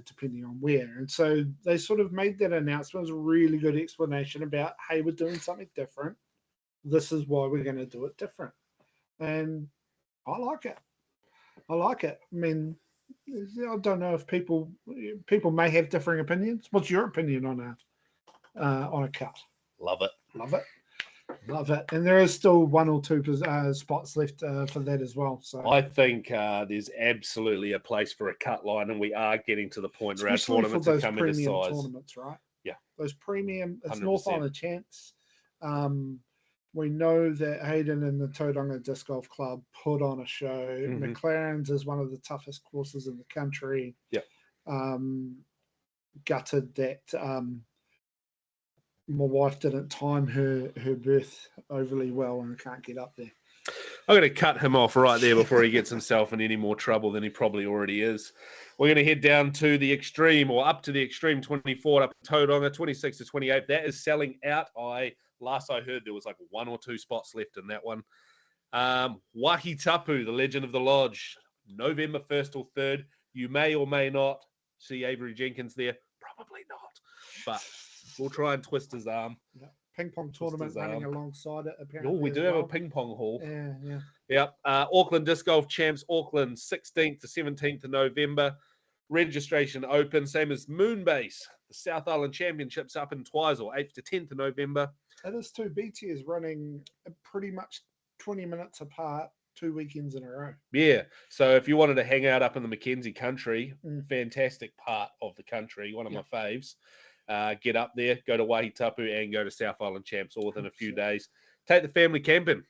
depending on where. And so they sort of made that announcement. It was a really good explanation about, hey, we're doing something different. This is why we're going to do it different. And I like it. I mean, I don't know if people may have differing opinions. What's your opinion on a cut? Love it. And there is still 1 or 2 spots left for that as well. So I think there's absolutely a place for a cut line, and we are getting to the point where our tournaments are coming to size. Tournaments, right? Yeah, those premium. It's 100%. North Island Chance. We know that Hayden and the Tauranga Disc Golf Club put on a show. McLaren's is one of the toughest courses in the country. Yeah. Gutted that my wife didn't time her birth overly well and can't get up there. I'm going to cut him off right there before he gets himself in any more trouble than he probably already is. We're going to head down to the Extreme, or up to the Extreme 24 up in Tauranga, 26 to 28. That is selling out. Last I heard, there was like 1 or 2 spots left in that one. Wahitapu, the Legend of the Lodge, November 1st or 3rd. You may or may not see Avery Jenkins there. Probably not, but we'll try and twist his arm. Yeah. Ping pong tournament running alongside it, apparently. Oh, we do have a ping pong hall. Yeah. Yep. Auckland Disc Golf Champs, Auckland, 16th to 17th of November. Registration open, same as Moonbase. The South Island Championships up in Twizel, 8th to 10th of November. It is 2 BT is running pretty much 20 minutes apart, 2 weekends in a row. Yeah. So if you wanted to hang out up in the Mackenzie country, fantastic part of the country, one of my faves. Get up there, go to Wahitapu and go to South Island Champs all within a few days. Take the family camping.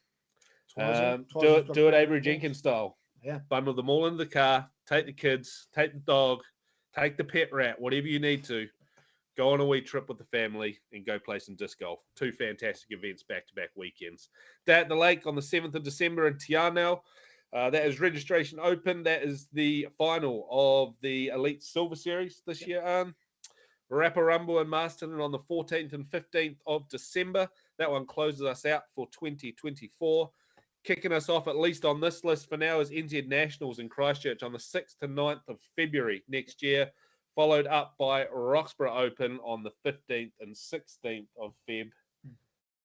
Do it Avery Jenkins style. Yeah. Bundle them all into the car, take the kids, take the dog, take the pet rat, whatever you need to. Go on a wee trip with the family and go play some disc golf. 2 fantastic events back-to-back weekends. Day at the Lake on the 7th of December in Tianau. That is registration open. That is the final of the Elite Silver Series this year. Rapparumble and Masterton on the 14th and 15th of December. That one closes us out for 2024. kicking us off, at least on this list for now, is NZ Nationals in Christchurch on the 6th to 9th of February next year, followed up by Roxburgh Open on the 15th and 16th of Feb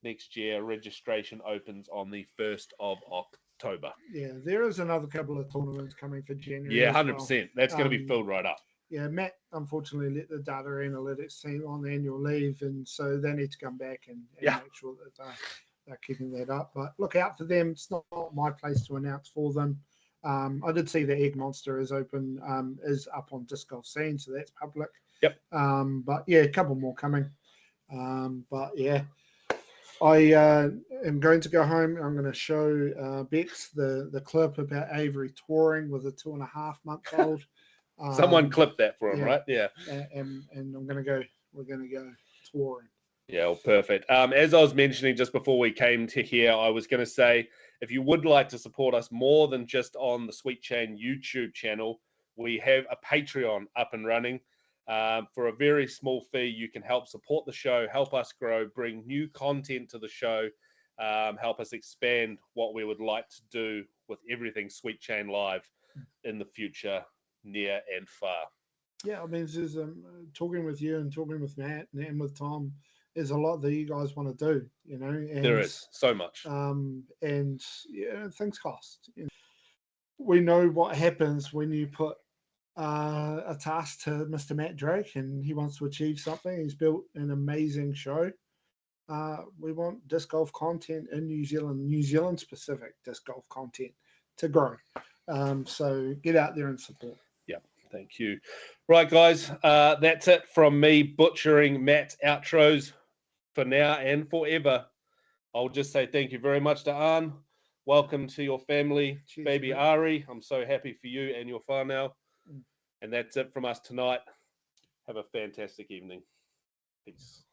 next year. Registration opens on the 1st of October. Yeah, there is another couple of tournaments coming for January. Yeah, as 100%. well. That's going to be filled right up. Yeah, Matt unfortunately let the data analytics team on annual leave, and so they need to come back and make sure that they're keeping that up. But look out for them. It's not my place to announce for them. I did see the Egg Monster is open, is up on Disc Golf Scene, so that's public. Yep. But yeah, a couple more coming. But yeah, I am going to go home. I'm going to show Bex the clip about Avery touring with a 2.5-month-old. Someone clipped that for him, right? Yeah. And we're going to go touring. Yeah, well, perfect. As I was mentioning just before we came to here, I was going to say, if you would like to support us more than just on the Sweet Chain YouTube channel, we have a Patreon up and running. For a very small fee, you can help support the show, help us grow, bring new content to the show, help us expand what we would like to do with everything Sweet Chain Live in the future, near and far. Yeah, I mean, there's talking with you and talking with Matt and with Tom. There's a lot that you guys want to do, you know. And, there is so much. And yeah, things cost. You know, we know what happens when you put a task to Mr. Matt Drake and he wants to achieve something. He's built an amazing show. We want disc golf content in New Zealand specific disc golf content to grow. So get out there and support. Yeah, thank you. Right, guys, that's it from me butchering Matt's outros for now and forever. I'll just say thank you very much to Anne. Welcome to your family. Cheers, baby mate. Ari. I'm so happy for you and your whānau. And that's it from us tonight. Have a fantastic evening. Peace.